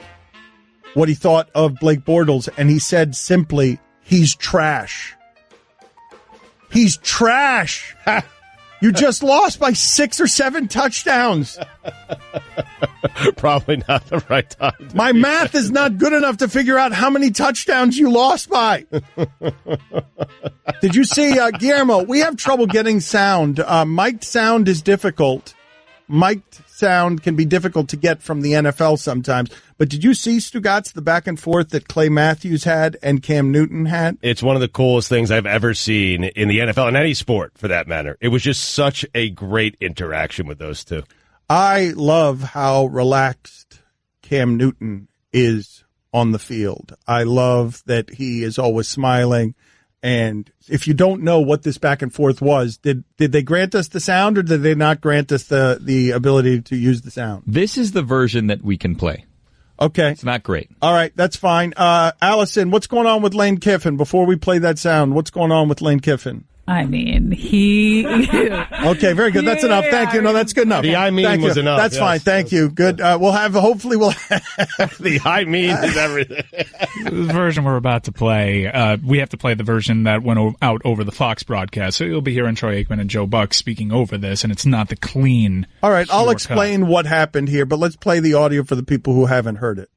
what he thought of Blake Bortles, and he said simply, he's trash. He's trash. You just lost by 6 or 7 touchdowns. Probably not the right time. My math is not good enough to figure out how many touchdowns you lost by. Did you see, Guillermo, we have trouble getting sound. Mic'd sound is difficult. Mic'd sound can be difficult to get from the NFL sometimes. But did you see, Stugotz, the back and forth that Clay Matthews had and Cam Newton had? It's one of the coolest things I've ever seen in the NFL, in any sport for that matter. It was just such a great interaction with those two. I love how relaxed Cam Newton is on the field. I love that he is always smiling And if you don't know what this back and forth was, did they grant us the sound or did they not grant us the ability to use the sound? This is the version that we can play. Okay. It's not great. All right, that's fine. Allison, what's going on with Lane Kiffin? Before we play that sound, what's going on with Lane Kiffin? I mean, he... Okay, very good. That's enough. Thank you. No, that's good enough. The I mean was enough. That's fine. Thank you. Good. Hopefully we'll have... The I mean is everything. The version we're about to play, we have to play the version that went out over the Fox broadcast. So you'll be hearing Troy Aikman and Joe Buck speaking over this, and it's not the clean... All right, I'll explain what happened here, but let's play the audio for the people who haven't heard it.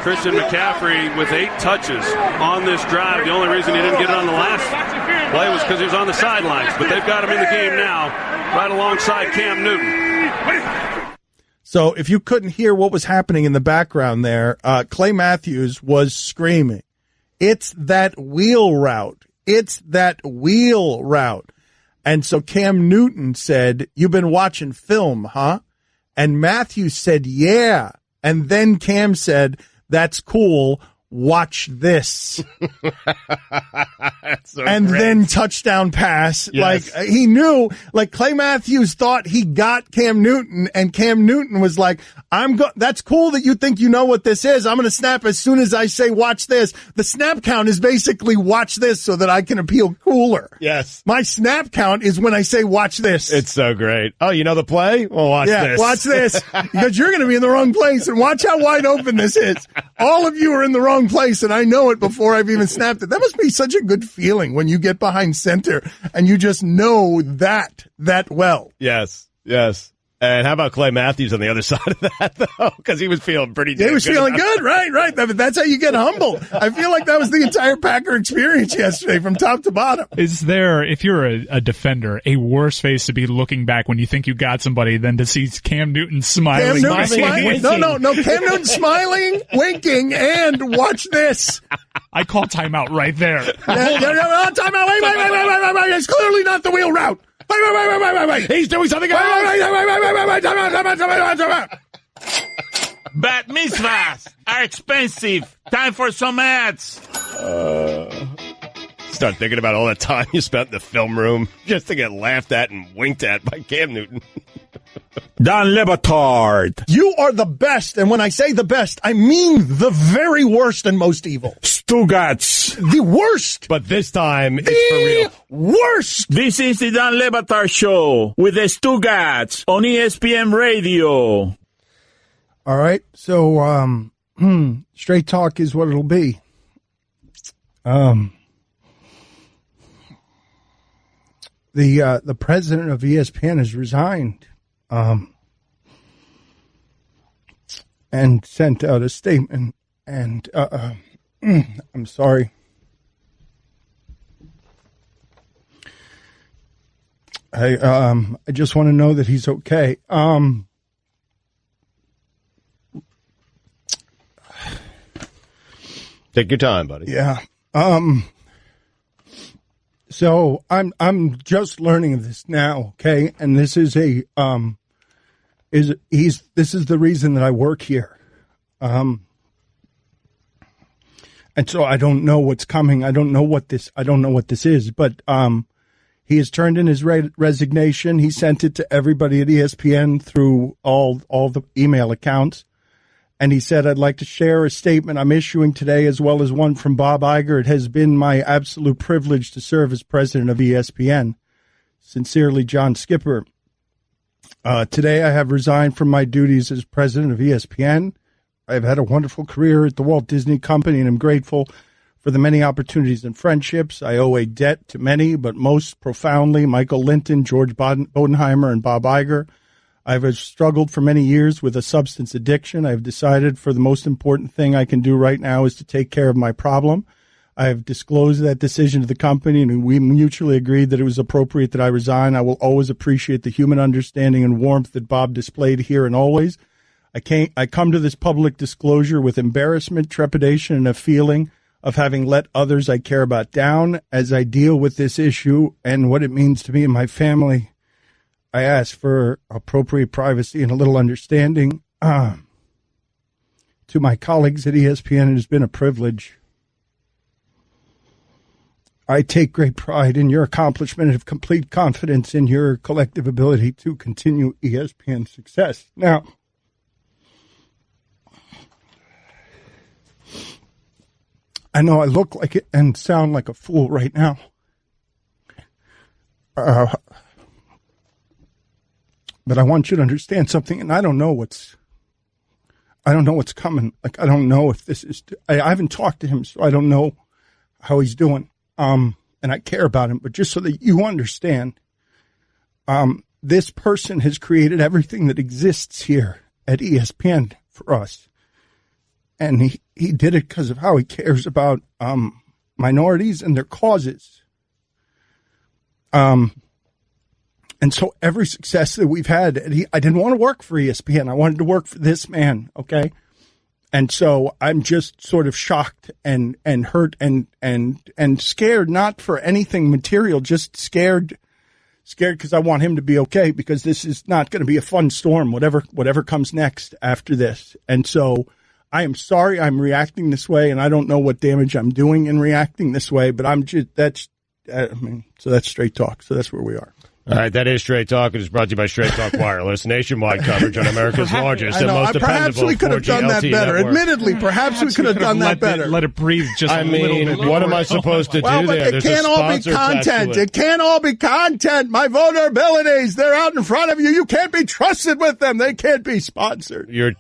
Christian McCaffrey with 8 touches on this drive. The only reason he didn't get it on the last play was because he was on the sidelines. But they've got him in the game now, right alongside Cam Newton. So if you couldn't hear what was happening in the background there, Clay Matthews was screaming, "It's that wheel route. It's that wheel route." And so Cam Newton said, "You've been watching film, huh?" And Matthews said, "Yeah." And then Cam said, "That's cool. Watch this." And great. Then touchdown pass. Yes. Like he knew, like Clay Matthews thought he got Cam Newton, and Cam Newton was like, that's cool that you think you know what this is. I'm going to snap as soon as I say watch this. The snap count is basically watch this so that I can appeal cooler. Yes. My snap count is when I say watch this. It's so great. Oh, you know the play? Well, watch this. Watch this. Because you're going to be in the wrong place, and watch how wide open this is. All of you are in the wrong place, and I know it before I've even snapped it. That must be such a good feeling when you get behind center and you just know that well. Yes. And how about Clay Matthews on the other side of that, though? Because he was feeling pretty good. He was feeling good, right. That's how you get humbled. I feel like that was the entire Packer experience yesterday from top to bottom. Is there, if you're a defender, a worse face to be looking back when you think you got somebody than to see Cam Newton smiling? No, Cam Newton smiling, winking, and watch this. I call timeout right there. Timeout. Wait. It's clearly not the wheel route. Wait. He's doing something else. Bat mitzvahs are expensive. Time for some ads. Start thinking about all that time you spent in the film room just to get laughed at and winked at by Cam Newton. Don Batard. You are the best, and when I say the best, I mean the very worst and most evil. Stugotz. The worst. But this time, it's for real. Worst. This is the Don Batard Show with the Stugotz on ESPN Radio. All right, so straight talk is what it'll be. The president of ESPN has resigned. And sent out a statement, and I'm sorry. I just want to know that he's okay. Take your time, buddy. Yeah. So I'm just learning this now, okay? And this is this is the reason that I work here. And so I don't know what's coming. I don't know what this is, but he has turned in his resignation. He sent it to everybody at ESPN through all the email accounts. And he said, "I'd like to share a statement I'm issuing today, as well as one from Bob Iger. It has been my absolute privilege to serve as president of ESPN. Sincerely, John Skipper. Today I have resigned from my duties as president of ESPN. I've had a wonderful career at the Walt Disney Company, and I'm grateful for the many opportunities and friendships. I owe a debt to many, but most profoundly, Michael Linton, George Bodenheimer, and Bob Iger. I've struggled for many years with a substance addiction. I've decided for the most important thing I can do right now is to take care of my problem. I have disclosed that decision to the company, and we mutually agreed that it was appropriate that I resign. I will always appreciate the human understanding and warmth that Bob displayed here and always. I come to this public disclosure with embarrassment, trepidation, and a feeling of having let others I care about down. As I deal with this issue and what it means to me and my family, I ask for appropriate privacy and a little understanding. To my colleagues at ESPN, it has been a privilege. I take great pride in your accomplishment and have complete confidence in your collective ability to continue ESPN success. Now, I know I look like it and sound like a fool right now. But I want you to understand something, and I don't know what's coming. Like, I don't know if this is, I haven't talked to him, so I don't know how he's doing. And I care about him, but just so that you understand, this person has created everything that exists here at ESPN for us. And he did it because of how he cares about minorities and their causes. And so every success that we've had, I didn't want to work for ESPN. I wanted to work for this man, okay? And so I'm just sort of shocked and hurt and scared, not for anything material, just scared because I want him to be okay, because this is not going to be a fun storm, whatever comes next after this. And so I am sorry I'm reacting this way, and I don't know what damage I'm doing in reacting this way, but so that's straight talk. So that's where we are. All right, that is Straight Talk. It is brought to you by Straight Talk Wireless, nationwide coverage on America's largest and most dependable 4G LTE network. Perhaps we could have done that better. Admittedly, perhaps we could have done that better. Let it breathe just a little bit. What am I supposed to do there? But it can't all be content. It can't all be content. My vulnerabilities, they're out in front of you. You can't be trusted with them. They can't be sponsored.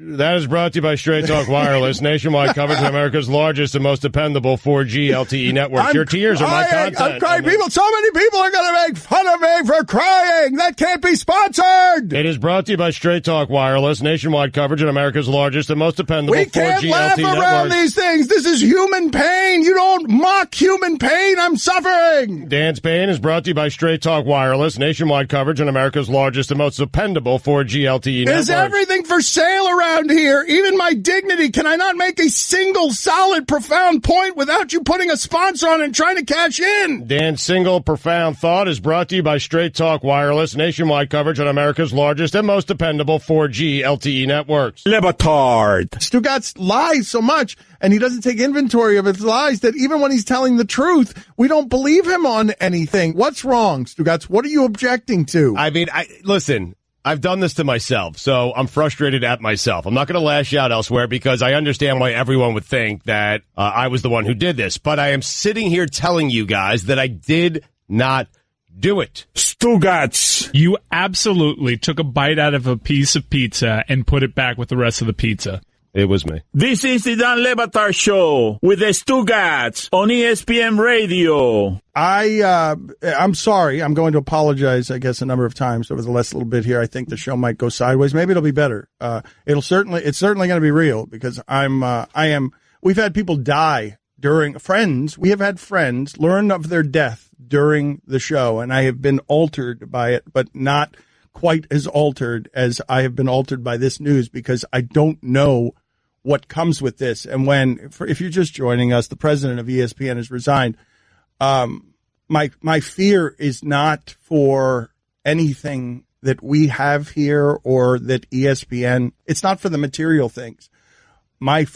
That is brought to you by Straight Talk Wireless, nationwide coverage of America's largest and most dependable 4G LTE network. Your tears are my content. I'm crying. So many people are going to make fun of me for crying. That can't be sponsored. It is brought to you by Straight Talk Wireless, nationwide coverage of America's largest and most dependable 4G LTE network. We can't laugh around these things. This is human pain. You don't mock human pain. I'm suffering. Dan's Pain is brought to you by Straight Talk Wireless, nationwide coverage on America's largest and most dependable 4G LTE network. Is everything for sale around here? Even my dignity. Can I not make a single solid, profound point without you putting a sponsor on and trying to cash in? Dan's single profound thought is brought to you by Straight Talk Wireless, nationwide coverage on America's largest and most dependable 4G LTE networks. Batard. Stugotz lies so much, and he doesn't take inventory of his lies, that even when he's telling the truth, we don't believe him on anything. What's wrong, Stugotz? What are you objecting to? I mean, listen, I've done this to myself, so I'm frustrated at myself. I'm not going to lash out elsewhere because I understand why everyone would think that I was the one who did this. But I am sitting here telling you guys that I did not do it. Stugotz. You absolutely took a bite out of a piece of pizza and put it back with the rest of the pizza. It was me. This is the Dan Le Batard Show with the Stugotz on ESPN Radio. I'm sorry. I'm going to apologize, I guess, a number of times over the last little bit here. I think the show might go sideways. Maybe it'll be better. It's certainly going to be real, because we've had people die during friends. We have had friends learn of their death during the show, and I have been altered by it, but not quite as altered as I have been altered by this news, because I don't know what comes with this. And if you're just joining us, the president of ESPN has resigned. My fear is not for anything that we have here or that ESPN, it's not for the material things. My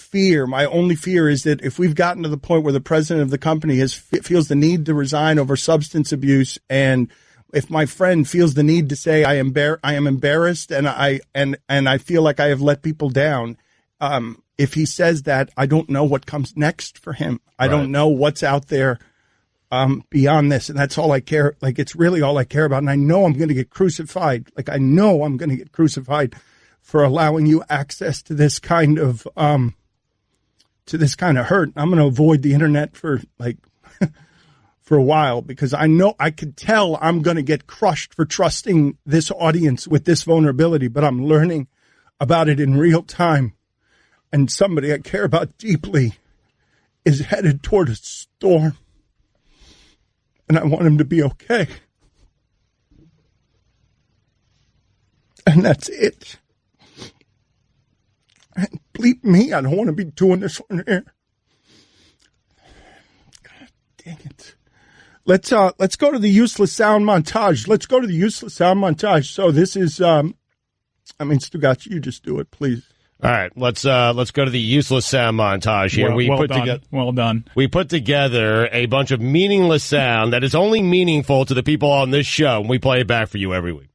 only fear is that if we've gotten to the point where the president of the company feels the need to resign over substance abuse, and if my friend feels the need to say I am embarrassed and I feel like I have let people down, if he says that, I don't know what comes next for him. I don't know what's out there beyond this, and that's all I care. Like, it's really all I care about. And I know I'm going to get crucified. Like, I know I'm going to get crucified for allowing you access to this kind of hurt. I'm going to avoid the internet for for a while, because I know I could tell I'm going to get crushed for trusting this audience with this vulnerability, but I'm learning about it in real time. And somebody I care about deeply is headed toward a storm. And I want him to be okay. And that's it. And bleep me, I don't want to be doing this on air. God dang it. Let's go to the useless sound montage. So this is, Stugotz, you just do it, please. All right, let's go to the useless sound montage here. Well done. We put together a bunch of meaningless sound that is only meaningful to the people on this show, and we play it back for you every week.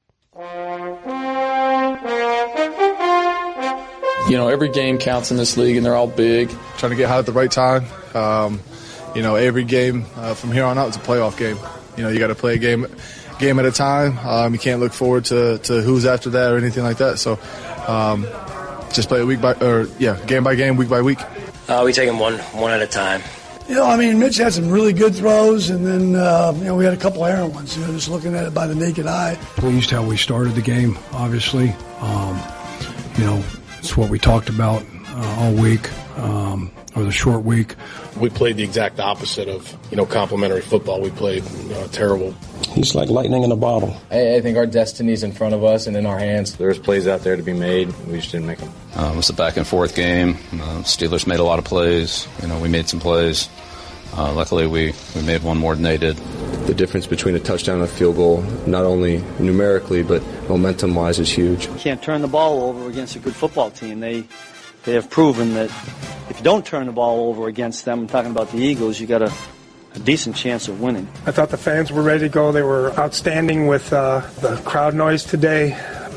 You know, every game counts in this league, and they're all big. Trying to get hot at the right time. You know, every game from here on out is a playoff game. You know, you got to play a game at a time. You can't look forward to who's after that or anything like that. So just play game by game, week by week. We take them one at a time. You know, I mean, Mitch had some really good throws, and then, we had a couple errant ones, just looking at it by the naked eye. Pleased how we started the game, obviously. It's what we talked about all week, or the short week. We played the exact opposite of, complimentary football. We played terrible. He's like lightning in a bottle. I think our destiny's in front of us and in our hands. There's plays out there to be made. We just didn't make them. It was a back-and-forth game. Steelers made a lot of plays. We made some plays. Luckily, we made one more than they did. The difference between a touchdown and a field goal, not only numerically, but momentum-wise, is huge. You can't turn the ball over against a good football team. They have proven that if you don't turn the ball over against them, I'm talking about the Eagles, you got a decent chance of winning. I thought the fans were ready to go. They were outstanding with the crowd noise today.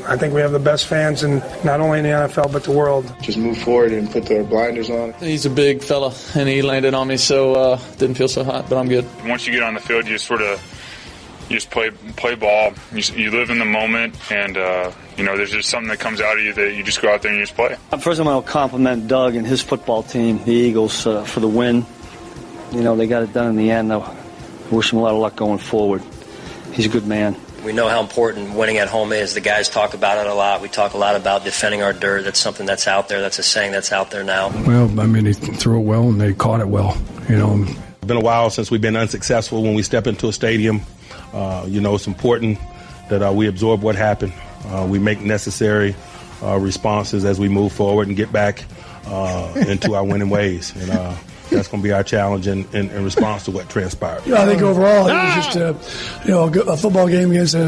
I think we have the best fans in not only in the NFL but the world. Just move forward and put their blinders on. He's a big fella, and he landed on me, so didn't feel so hot, but I'm good. Once you get on the field, you just play ball. You live in the moment, and there's just something that comes out of you that you just go out there and you just play. First, I want to compliment Doug and his football team, the Eagles, for the win. They got it done in the end. I wish him a lot of luck going forward. He's a good man. We know how important winning at home is. The guys talk about it a lot. We talk a lot about defending our dirt. That's something that's out there. That's a saying that's out there now. Well, I mean, they threw it well and they caught it well. It's been a while since we've been unsuccessful when we step into a stadium. It's important that we absorb what happened. We make necessary responses as we move forward and get back into our winning ways. And that's going to be our challenge in response to what transpired. I think overall it was just a football game against a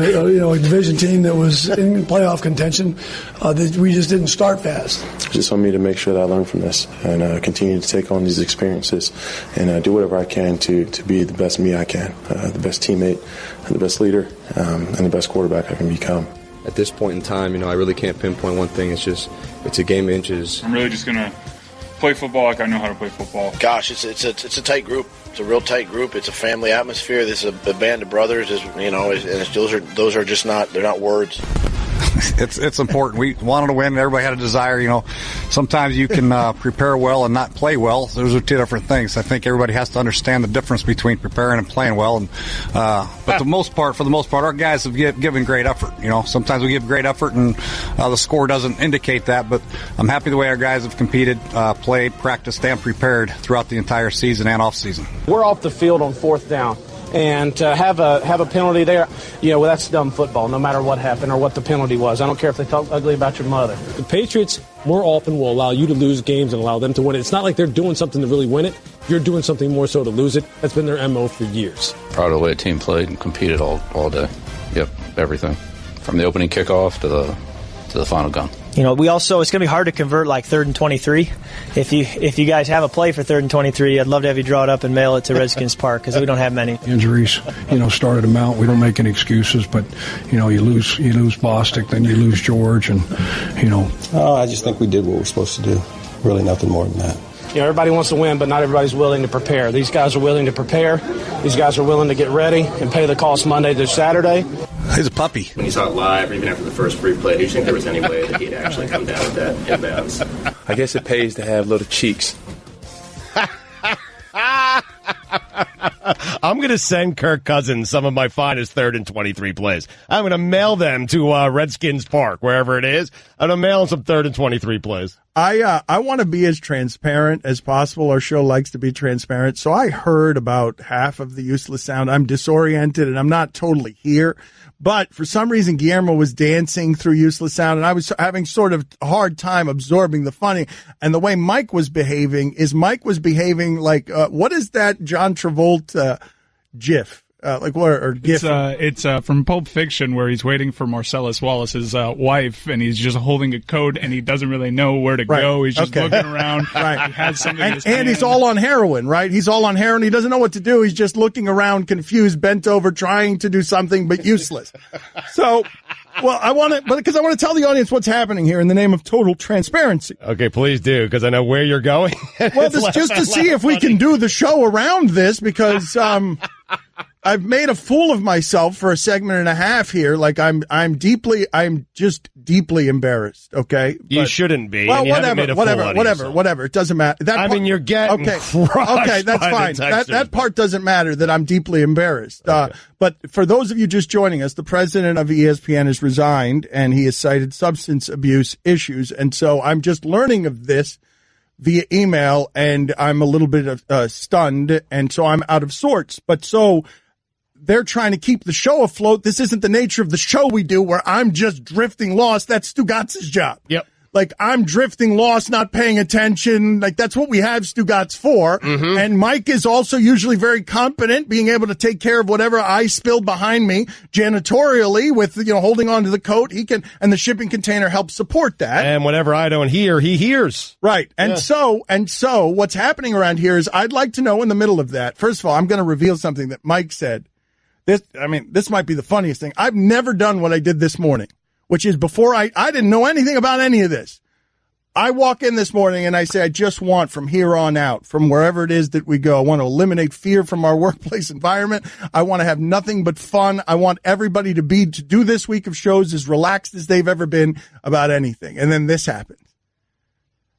division team that was in playoff contention that we just didn't start fast. Just on me to make sure that I learn from this and continue to take on these experiences and do whatever I can to be the best me I can, the best teammate and the best leader and the best quarterback I can become. At this point in time, I really can't pinpoint one thing. It's a game of inches. I'm really just going to play football like I know how to play football. Gosh, it's a tight group. It's a real tight group. It's a family atmosphere. This is a band of brothers. Those are just not. They're not words. It's important. We wanted to win. Everybody had a desire. Sometimes you can prepare well and not play well. Those are two different things. I think everybody has to understand the difference between preparing and playing well. And but for the most part, our guys have given great effort. Sometimes we give great effort, and the score doesn't indicate that. But I'm happy the way our guys have competed, played, practiced, and prepared throughout the entire season and off season. We're off the field on fourth down. And to have a penalty there, that's dumb football, no matter what happened or what the penalty was. I don't care if they talk ugly about your mother. The Patriots more often will allow you to lose games and allow them to win it. It's not like they're doing something to really win it. You're doing something more so to lose it. That's been their MO for years. Proud of the way the team played and competed all day. Yep, everything. From the opening kickoff to the final gun. It's going to be hard to convert like 3rd and 23. If you guys have a play for 3rd and 23, I'd love to have you draw it up and mail it to Redskins Park because we don't have many. Injuries, started them out. We don't make any excuses, but you lose Bostic, then you lose George, and I just think we did what we were supposed to do. Really, nothing more than that. Everybody wants to win, but not everybody's willing to prepare. These guys are willing to prepare. These guys are willing to get ready and pay the cost Monday to Saturday. He's a puppy. When you saw it live, or even after the first free play, do you think there was any way that he'd actually come down with that inbounds? I guess it pays to have little cheeks. I'm going to send Kirk Cousins some of my finest 3rd and 23 plays. I'm going to mail them to Redskins Park, wherever it is. I'm going to mail them some 3rd and 23 plays. I want to be as transparent as possible. Our show likes to be transparent. So I heard about half of the useless sound. I'm disoriented and I'm not totally here. But for some reason, Guillermo was dancing through useless sound, and I was having sort of a hard time absorbing the funny. And the way Mike was behaving like, what is that John Travolta GIF? Like what? Or gift? It's from Pulp Fiction, where he's waiting for Marcellus Wallace's wife, and he's just holding a coat, and he doesn't really know where to go. He's just looking around. Right. He has something in his hand. And he's all on heroin, right? He's all on heroin. He doesn't know what to do. He's just looking around, confused, bent over, trying to do something, but useless. So, well, because I want to tell the audience what's happening here in the name of total transparency. Okay, please do, because I know where you're going. Well, just to see if we can do the show around this, because I've made a fool of myself for a segment and a half here. Like I'm just deeply embarrassed. Okay, you shouldn't be. Well, whatever. It doesn't matter. You're getting crushed. Okay, that's fine. That part doesn't matter. That I'm deeply embarrassed. Okay. But for those of you just joining us, the president of ESPN has resigned, and he has cited substance abuse issues, and so I'm just learning of this via email, and I'm a little bit stunned, and so I'm out of sorts. But so they're trying to keep the show afloat. This isn't the nature of the show we do, where I'm just drifting lost. That's Stugotz's job. Yep. Like, I'm drifting lost, not paying attention. Like, that's what we have Stugotz for. Mm-hmm. And Mike is also usually very competent, being able to take care of whatever I spilled behind me janitorially with, holding on to the coat. He can, and the shipping container helps support that. And whenever I don't hear, he hears. Right. And so what's happening around here is I'd like to know in the middle of that. First of all, I'm going to reveal something that Mike said. This might be the funniest thing. I've never done what I did this morning, which is before I didn't know anything about any of this. I walk in this morning and I say, I just want from here on out, from wherever it is that we go, I want to eliminate fear from our workplace environment. I want to have nothing but fun. I want everybody to do this week of shows as relaxed as they've ever been about anything. And then this happens.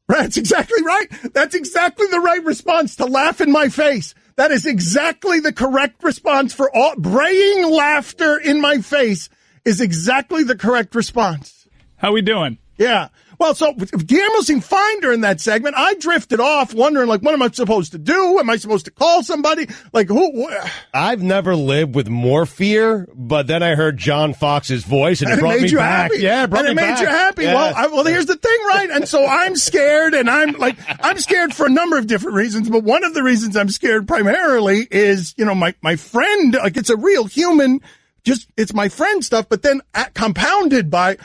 Right, that's exactly right. That's exactly the right response, to laugh in my face. That is exactly the correct response for all. Braying laughter in my face is exactly the correct response. How we doing? Yeah. Well, so Guillermo seemed fine during that segment. I drifted off wondering, what am I supposed to do? Am I supposed to call somebody? Who? I've never lived with more fear, but then I heard John Fox's voice, and it brought me back. Happy. Yeah, it brought me back. And it made you happy. Yes. Well, here's the thing, right? And so I'm scared, and I'm scared for a number of different reasons, but one of the reasons I'm scared primarily is, my friend, it's a real human, it's my friend stuff, but then compounded by,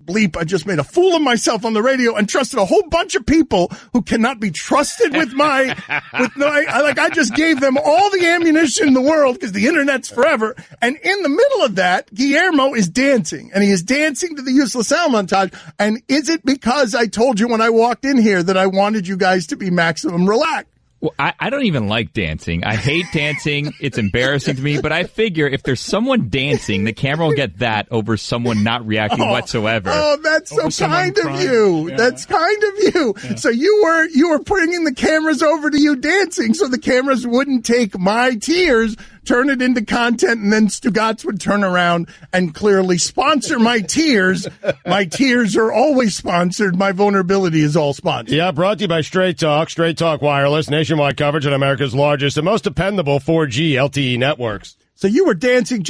bleep, I just made a fool of myself on the radio and trusted a whole bunch of people who cannot be trusted I just gave them all the ammunition in the world because the internet's forever. And in the middle of that, Guillermo is dancing, and he is dancing to the useless sound montage. And is it because I told you when I walked in here that I wanted you guys to be maximum relaxed? Well, I don't even like dancing. I hate dancing. It's embarrassing to me. But I figure if there's someone dancing, the camera will get that over someone not reacting whatsoever. Oh, that's so kind of you. Yeah. That's kind of you. Yeah. So you were bringing the cameras over to you dancing so the cameras wouldn't take my tears, turn it into content, and then Stugotz would turn around and clearly sponsor my tears. My tears are always sponsored. My vulnerability is all sponsored. Yeah, brought to you by Straight Talk Wireless, nationwide coverage on America's largest and most dependable 4G LTE networks. So you were dancing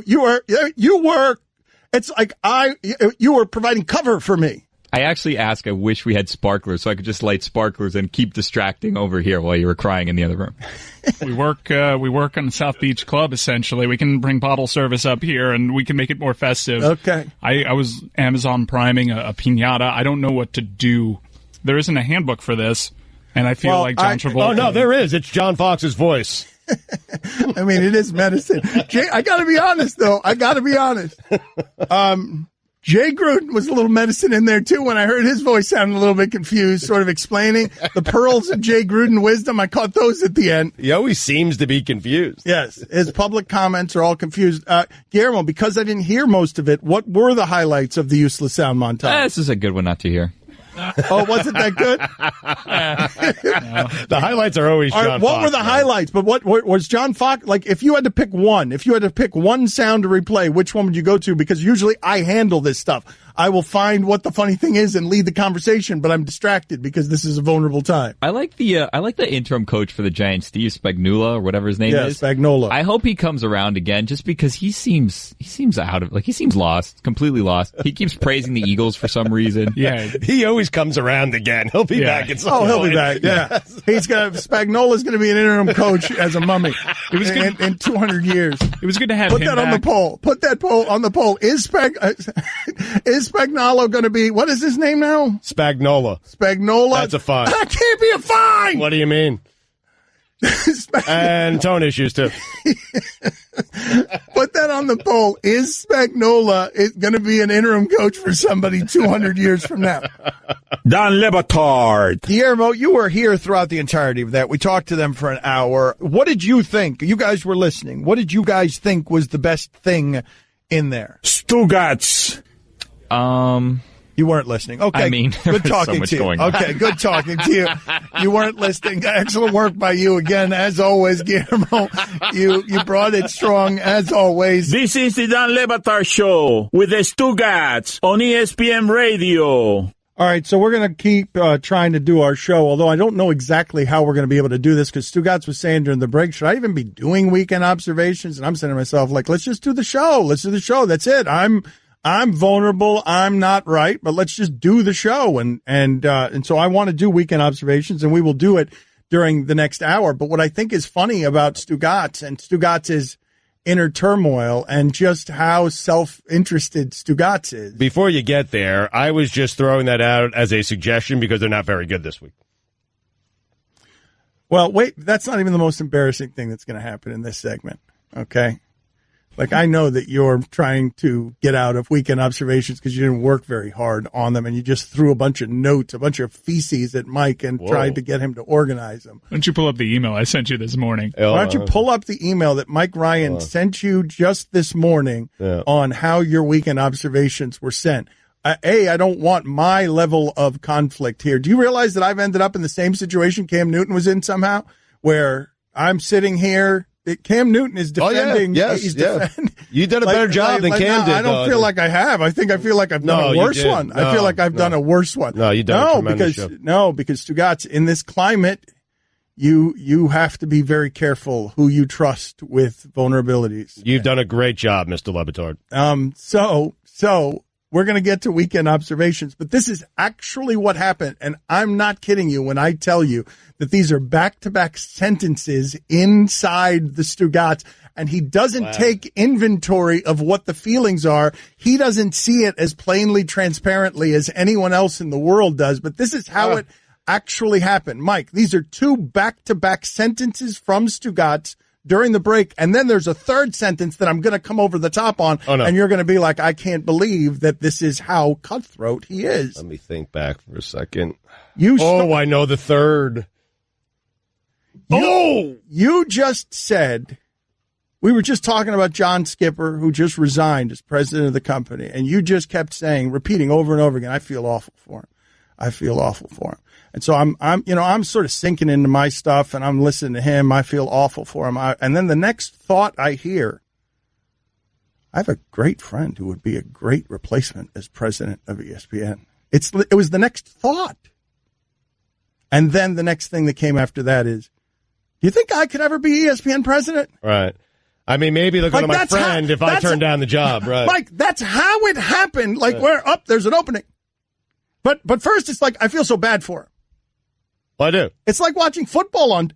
you were, it's like you were providing cover for me. I actually I wish we had sparklers so I could just light sparklers and keep distracting over here while you were crying in the other room. We work on South Beach Club, essentially. We can bring bottle service up here, and we can make it more festive. Okay. I was Amazon priming a piñata. I don't know what to do. There isn't a handbook for this, and I feel like John Travolta. Oh, no, there is. It's John Fox's voice. I mean, it is medicine. Jay, I got to be honest, though. Jay Gruden was a little medicine in there, too, when I heard his voice sounding a little bit confused, sort of explaining the pearls of Jay Gruden wisdom. I caught those at the end. He always seems to be confused. Yes, his public comments are all confused. Guillermo, because I didn't hear most of it, what were the highlights of the useless sound montage? This is a good one not to hear. Oh, wasn't that good? The highlights are always John Fox. What were the highlights? But what was John Fox, if you had to pick one sound to replay, which one would you go to? Because usually I handle this stuff. I will find what the funny thing is and lead the conversation, but I'm distracted because this is a vulnerable time. I like the interim coach for the Giants, Steve Spagnuolo or whatever his name is. Spagnuolo. I hope he comes around again, just because he seems out of he seems lost, completely lost. He keeps praising the Eagles for some reason. Yeah, he always always comes around again. He'll be back at some point. He'll be back. Yeah, Spagnola's going to be an interim coach as a mummy. It was in 200 years. It was good to have Put him that back. on the poll. Put that poll on the poll. Is Spagnolo going to be? What is his name now? Spagnola. That's a fine. That can't be a fine. What do you mean? And tone issues, too. Put that on the poll. Is Spagnola going to be an interim coach for somebody 200 years from now? Don Le Batard. Guillermo, you were here throughout the entirety of that. We talked to them for an hour. What did you think? You guys were listening. What did you guys think was the best thing in there? Stugotz. You weren't listening. Okay, I mean, good talking so much to you. going on. Okay, good talking to you. You weren't listening. Excellent work by you again, as always, Guillermo. You brought it strong, as always. This is the Don Le Batard Show with the Stugotz on ESPN Radio. All right, so we're going to keep trying to do our show, although I don't know exactly how we're going to be able to do this, because Stugotz was saying during the break, should I even be doing weekend observations? And I'm saying to myself, like, let's just do the show. Let's do the show. That's it. I'm vulnerable. I'm not right, but let's just do the show. And so I want to do weekend observations, and we will do it during the next hour. But what I think is funny about Stugotz and Stugotz's inner turmoil and just how self-interested Stugotz is. Before you get there, I was just throwing that out as a suggestion because they're not very good this week. Well, wait, that's not even the most embarrassing thing that's going to happen in this segment. Okay. Like, I know that you're trying to get out of weekend observations because you didn't work very hard on them, and you just threw a bunch of notes, a bunch of feces at Mike and tried to get him to organize them. Why don't you pull up the email I sent you this morning? Why don't you pull up the email that Mike Ryan sent you just this morning on how your weekend observations were sent? I don't want my level of conflict here. Do you realize that I've ended up in the same situation Cam Newton was in somehow, where I'm sitting here? Cam Newton is defending. He's defending. You did a better job than Cam did. I don't feel like I have. I feel like I've done a worse one. I feel like I've done a worse one. No, you done a tremendous job. Because Stugotz, in this climate, you have to be very careful who you trust with vulnerabilities. You've done a great job, Mr. Le Batard. So we're going to get to weekend observations, but this is actually what happened, and I'm not kidding you when I tell you that these are back-to-back sentences inside the Stugotz, and he doesn't take inventory of what the feelings are. He doesn't see it as plainly, transparently as anyone else in the world does, but this is how it actually happened. Mike, these are two back-to-back sentences from Stugotz during the break, and then there's a third sentence that I'm going to come over the top on, and you're going to be like, I can't believe that this is how cutthroat he is. Let me think back for a second. I know the third. You just said, we were just talking about John Skipper, who just resigned as president of the company, and you just kept repeating over and over again, I feel awful for him. I feel awful for him. And so I'm sort of sinking into my stuff, and I'm listening to him. I feel awful for him. And then the next thought I hear, I have a great friend who would be a great replacement as president of ESPN. It was the next thought. And then the next thing that came after that is, do you think I could ever be ESPN president? Right. I mean, maybe they'll go to my friend if I turn down the job, right? Like, that's how it happened. Like, there's an opening. But first, it's like, I feel so bad for him. Well, I do. It's like watching football on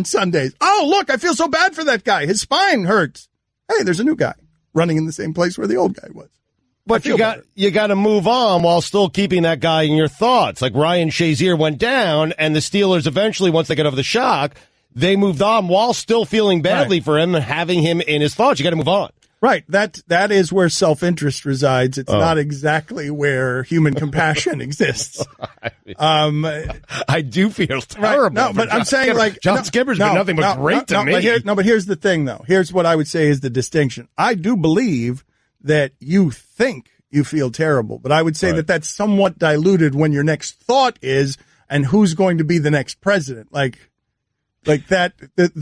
Sundays. Oh, look, I feel so bad for that guy. His spine hurts. Hey, there's a new guy running in the same place where the old guy was. But you got to move on while still keeping that guy in your thoughts. Like Ryan Shazier went down, and the Steelers eventually, once they got over the shock, they moved on while still feeling badly for him and having him in his thoughts. You got to move on. Right. That is where self-interest resides. It's not exactly where human compassion exists. I do feel terrible. Right. No, but I'm saying, like, John Skipper's been nothing but great to me. But here's the thing, though. Here's what I would say is the distinction. I do believe that you think you feel terrible, but I would say that that's somewhat diluted when your next thought is, and who's going to be the next president? Like that.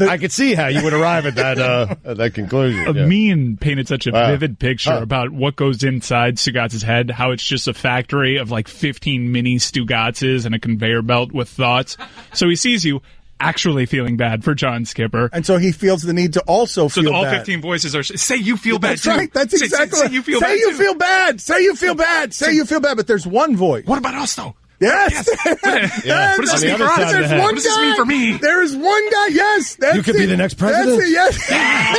I could see how you would arrive at that conclusion. Mean painted such a vivid picture about what goes inside Stugotz's head, how it's just a factory of like 15 mini Stugotzes and a conveyor belt with thoughts. So he sees you, actually feeling bad for John Skipper. And so he feels the need to also feel bad. So all 15 voices are, say you feel bad, That's right. That's exactly say you feel bad, Say you feel bad. Say you feel bad. Say you feel bad. But there's one voice. What about us, though? Yes. What does this mean for us? What does this mean for me? There is one guy. Yes. You could be the next president. That's it, yes.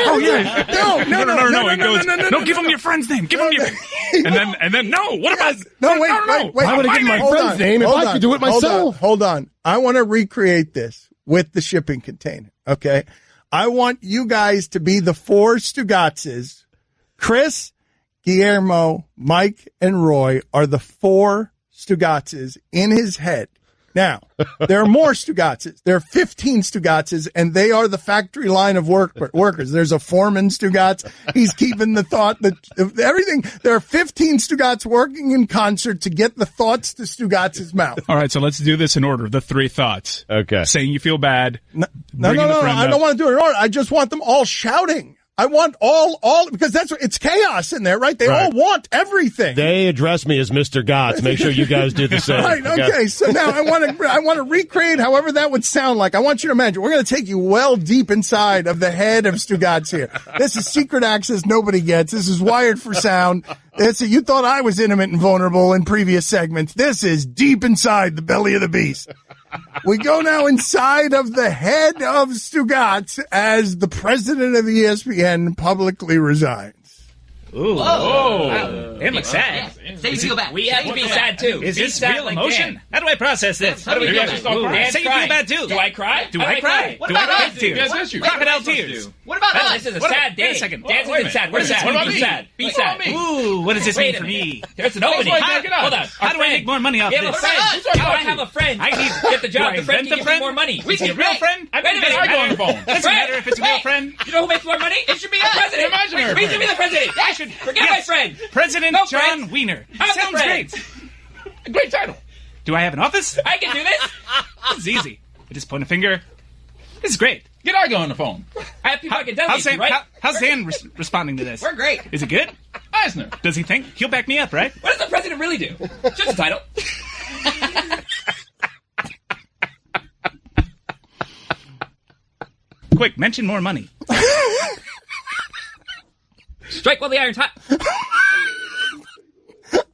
Oh, yeah. No. It goes, no, give him your friend's name. Give him your... And then, no. What about... No, wait. Why would I give my friend's name if I could do it myself? Hold on. I want to recreate this with the shipping container, okay? I want you guys to be the 4 Stugotzes. Chris, Guillermo, Mike, and Roy are the 4 Stugotzes in his head. Now, there are more Stugotzes. There are 15 Stugotzes, and they are the factory line of workers. There's a foreman Stugotz. He's keeping the thought that everything. There are 15 Stugotz working in concert to get the thoughts to Stugotz's mouth. All right, so let's do this in order. The 3 thoughts. Okay. Saying you feel bad. No. I don't want to do it in order. I just want them all shouting. I want all because it's chaos in there, right? They all want everything. They address me as Mr. Gotts. Make sure you guys do the same. Right. Okay. So now I want to recreate however that would sound like. I want you to imagine we're going to take you well deep inside of the head of Stugotz here. This is secret access nobody gets. This is wired for sound. You thought I was intimate and vulnerable in previous segments. This is deep inside the belly of the beast. We go now inside of the head of Stugotz as the president of ESPN publicly resigns. Ooh. Wow. It looks sad. Say you feel bad. We have to be sad, too. Is this real emotion? Dan? How do I process this? How do we feel bad? Say you feel bad, too. Do I cry? Do I cry? What about us? Crocodile tears. What about us? This is a sad day. Wait a second. Dancing is sad. We're sad. What about Be sad. Be sad. Ooh, what does this mean for me? There's an opening. Hold on. How do I make more money off this? How do I have a friend? I need to get the job. The friend can give me more money. We can a real friend? Wait a minute. I go on the phone. Doesn't matter if it's a real friend. You know who makes more money? It should be us. President. We should be the president. I should forget my friend. President John Wiener. Sounds great. Great title. Do I have an office? I can do this. This is easy. I just point a finger. This is great. Get Argo on the phone. I have people I can delegate to, right? How's Dan responding to this? We're great. Is it good? Eisner. Does he think he'll back me up, right? What does the president really do? Just a title. Quick, mention more money. Strike while the iron's hot.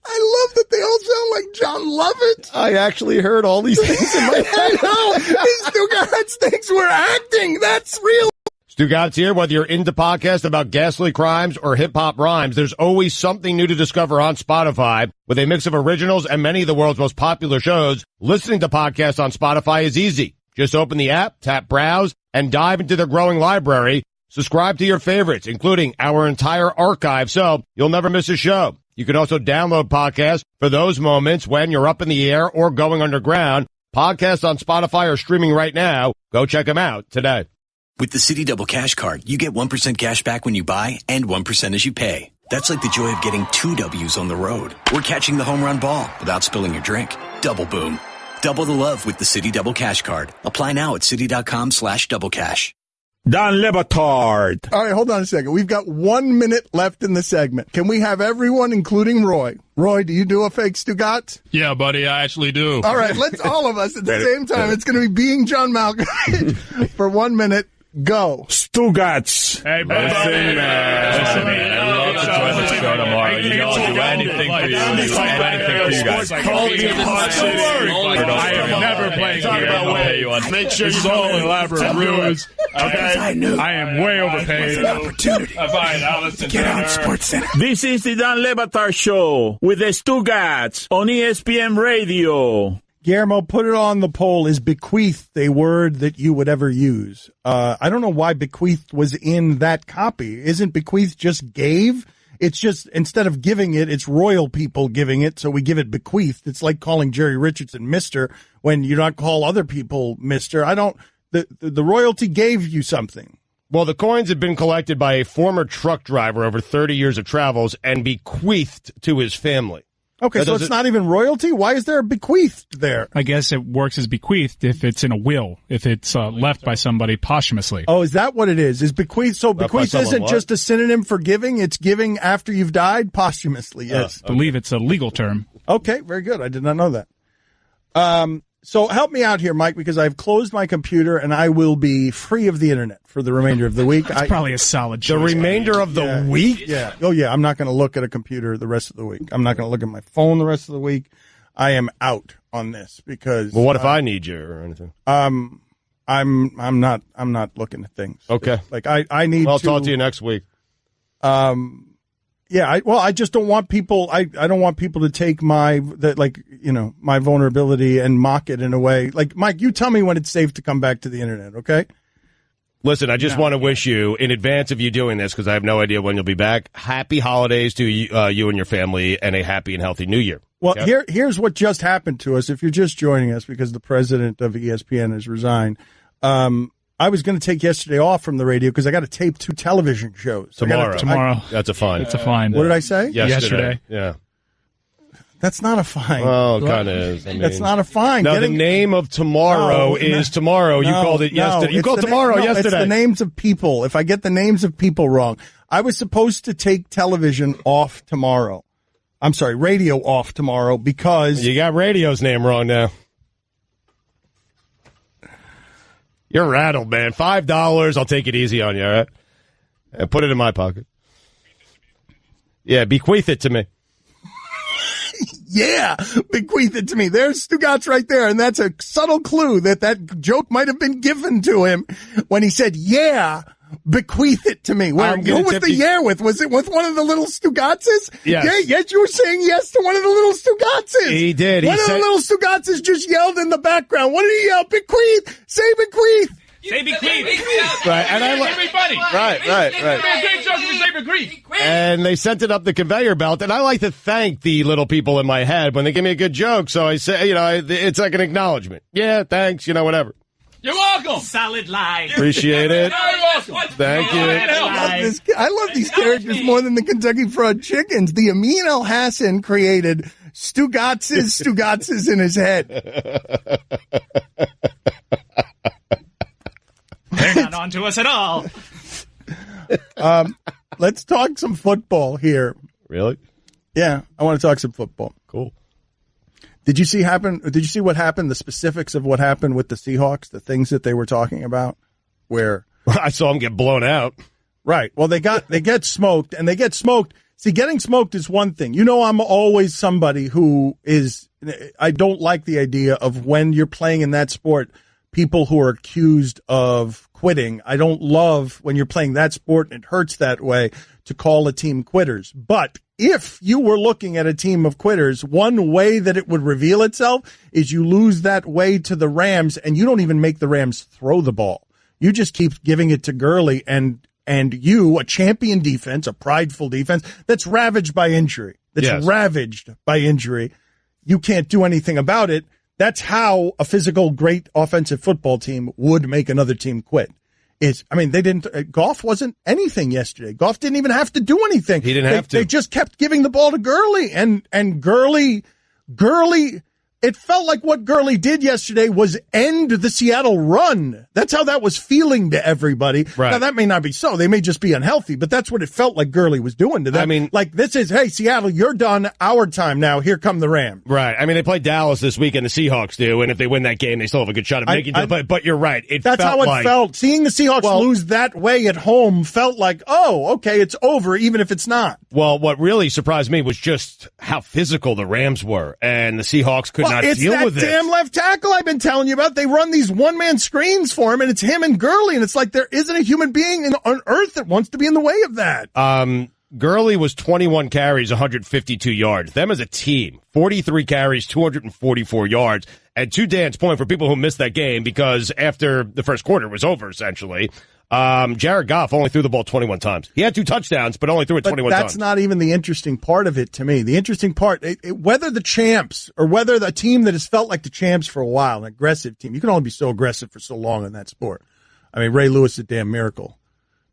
I love that they all sound like John Lovett. I actually heard all these things in my head. I know. These Stugotz thinks we're acting. That's real. Stugotz here. Whether you're into podcasts about ghastly crimes or hip-hop rhymes, there's always something new to discover on Spotify. With a mix of originals and many of the world's most popular shows, listening to podcasts on Spotify is easy. Just open the app, tap Browse, and dive into their growing library. Subscribe to your favorites, including our entire archive, so you'll never miss a show. You can also download podcasts for those moments when you're up in the air or going underground. Podcasts on Spotify are streaming right now. Go check them out today. With the Citi Double Cash Card, you get 1% cash back when you buy and 1% as you pay. That's like the joy of getting 2 W's on the road or catching the home run ball without spilling your drink. Double boom. Double the love with the Citi Double Cash Card. Apply now at Citi.com/doublecash. Don Le Batard. All right, hold on a second. We've got 1 minute left in the segment. Can we have everyone, including Roy? Roy, do you do a fake Stugotz? Yeah, buddy, I actually do. All right, let's all of us at the same time. It's going to be being John Malkovich for 1 minute. Go. Stugotz. Hey, buddy. Listen, man. I love to join the show tomorrow. You know, I'll do anything for you. I'll do anything for you guys. Call me in Hot City. I am never playing here. Make sure you all elaborate ruse. Okay? I am way overpaid. An opportunity. Fine, I'll listen Get to out her. Sports Center. This is the Don Le Batard Show with the Stugotz on ESPN Radio. Guillermo, put it on the poll. Is bequeathed a word that you would ever use? I don't know why bequeathed was in that copy. Isn't bequeathed just gave? It's just, instead of giving it, it's royal people giving it, so we give it bequeathed. It's like calling Jerry Richardson Mr. when you don't call other people Mr. The royalty gave you something. Well, the coins have been collected by a former truck driver over 30 years of travels and bequeathed to his family. Okay, so it's not even royalty? Why is there a bequeathed there? I guess it works as bequeathed if it's in a will, if it's left by somebody posthumously. Oh, is that what it is? Is bequeathed? So bequeathed isn't just a synonym for giving, it's giving after you've died posthumously, yes. I believe it's a legal term. Okay, very good. I did not know that. So help me out here, Mike, because I've closed my computer and I will be free of the internet for the remainder of the week. That's probably a solid choice. The remainder of the week? Yeah. Oh, yeah. I'm not going to look at a computer the rest of the week. I'm not going to look at my phone the rest of the week. I am out on this because. Well, what if I need you or anything? I'm not looking at things. Okay. Like I need. Well, I'll talk to you next week. Yeah, I just don't want people. I don't want people to take my vulnerability and mock it in a way. Like, Mike, you tell me when it's safe to come back to the internet, okay? Listen, I just want to wish you, in advance of you doing this, because I have no idea when you'll be back, happy holidays to you and your family, and a happy and healthy New Year. Well, here's what just happened to us. If you're just joining us because the president of ESPN has resigned, I was going to take yesterday off from the radio because I got to tape 2 television shows. Tomorrow. That's a fine. It's a fine. What did I say? Yesterday. Yeah. That's not a fine. Well, it kind of is. I mean, that's not a fine. No, the name of tomorrow is tomorrow. You called it yesterday. You called tomorrow yesterday. It's the names of people. If I get the names of people wrong, I was supposed to take television off tomorrow. I'm sorry, radio off tomorrow because you got radio's name wrong now. You're rattled, man. $5. I'll take it easy on you, all right? And put it in my pocket. Yeah, bequeath it to me. Yeah, bequeath it to me. There's Stugotz right there, and that's a subtle clue that joke might have been given to him when he said, yeah, bequeath it to me. Who was the yeah with? Was it with one of the little Stugotzes? Yes. Yeah, yes, you were saying yes to one of the little Stugotzes. He did. One of the little Stugotzes just yelled in the background. What did he yell? Bequeath! Say bequeath! Say bequeath. Right, and I very funny. Right. Great joke if you say bequeath. And they sent it up the conveyor belt, and I like to thank the little people in my head when they give me a good joke. So I say, it's like an acknowledgement. Yeah, thanks, whatever. You're welcome. Solid line. Appreciate it. You're welcome. Thank you. I love these characters more than the Kentucky Fried Chickens. The Amin El-Hassan created Stugotzes in his head. They're not on to us at all. Let's talk some football here. Really? Yeah, I want to talk some football. Cool. Did you see what happened? The specifics of what happened with the Seahawks, the things that they were talking about, where I saw them get blown out. Right. Well, they get smoked, and they get smoked. See, getting smoked is one thing. I'm always somebody who is. I don't like the idea of when you're playing in that sport, people who are accused of quitting. I don't love when you're playing that sport and it hurts that way to call a team quitters. But if you were looking at a team of quitters, one way that it would reveal itself is you lose that way to the Rams and you don't even make the Rams throw the ball. You just keep giving it to Gurley and you, a champion defense, a prideful defense that's ravaged by injury, you can't do anything about it. That's how a physical, great offensive football team would make another team quit. Goff wasn't anything yesterday. Goff didn't even have to do anything. He didn't have to. They just kept giving the ball to Gurley, and Gurley, it felt like what Gurley did yesterday was end the Seattle run. That's how that was feeling to everybody. Right. Now, that may not be so. They may just be unhealthy, but that's what it felt like Gurley was doing to them. This is, hey, Seattle, you're done. Our time now. Here come the Rams. Right. They play Dallas this weekend. The Seahawks do, and if they win that game, they still have a good shot of making it. But you're right. That's how it felt. Seeing the Seahawks lose that way at home felt like, oh, okay, it's over, even if it's not. Well, what really surprised me was just how physical the Rams were, and the Seahawks could not deal with it. Damn left tackle I've been telling you about. They run these one-man screens for him, and it's him and Gurley, and it's like there isn't a human being on earth that wants to be in the way of that. Gurley was 21 carries, 152 yards. Them as a team, 43 carries, 244 yards. And to Dan's point, for people who missed that game, because after the first quarter was over, essentially, Jared Goff only threw the ball 21 times. He had 2 touchdowns, but only threw it 21 times. That's not even the interesting part of it to me. The interesting part, whether the champs or whether the team that has felt like the champs for a while, an aggressive team, you can only be so aggressive for so long in that sport. Ray Lewis is a damn miracle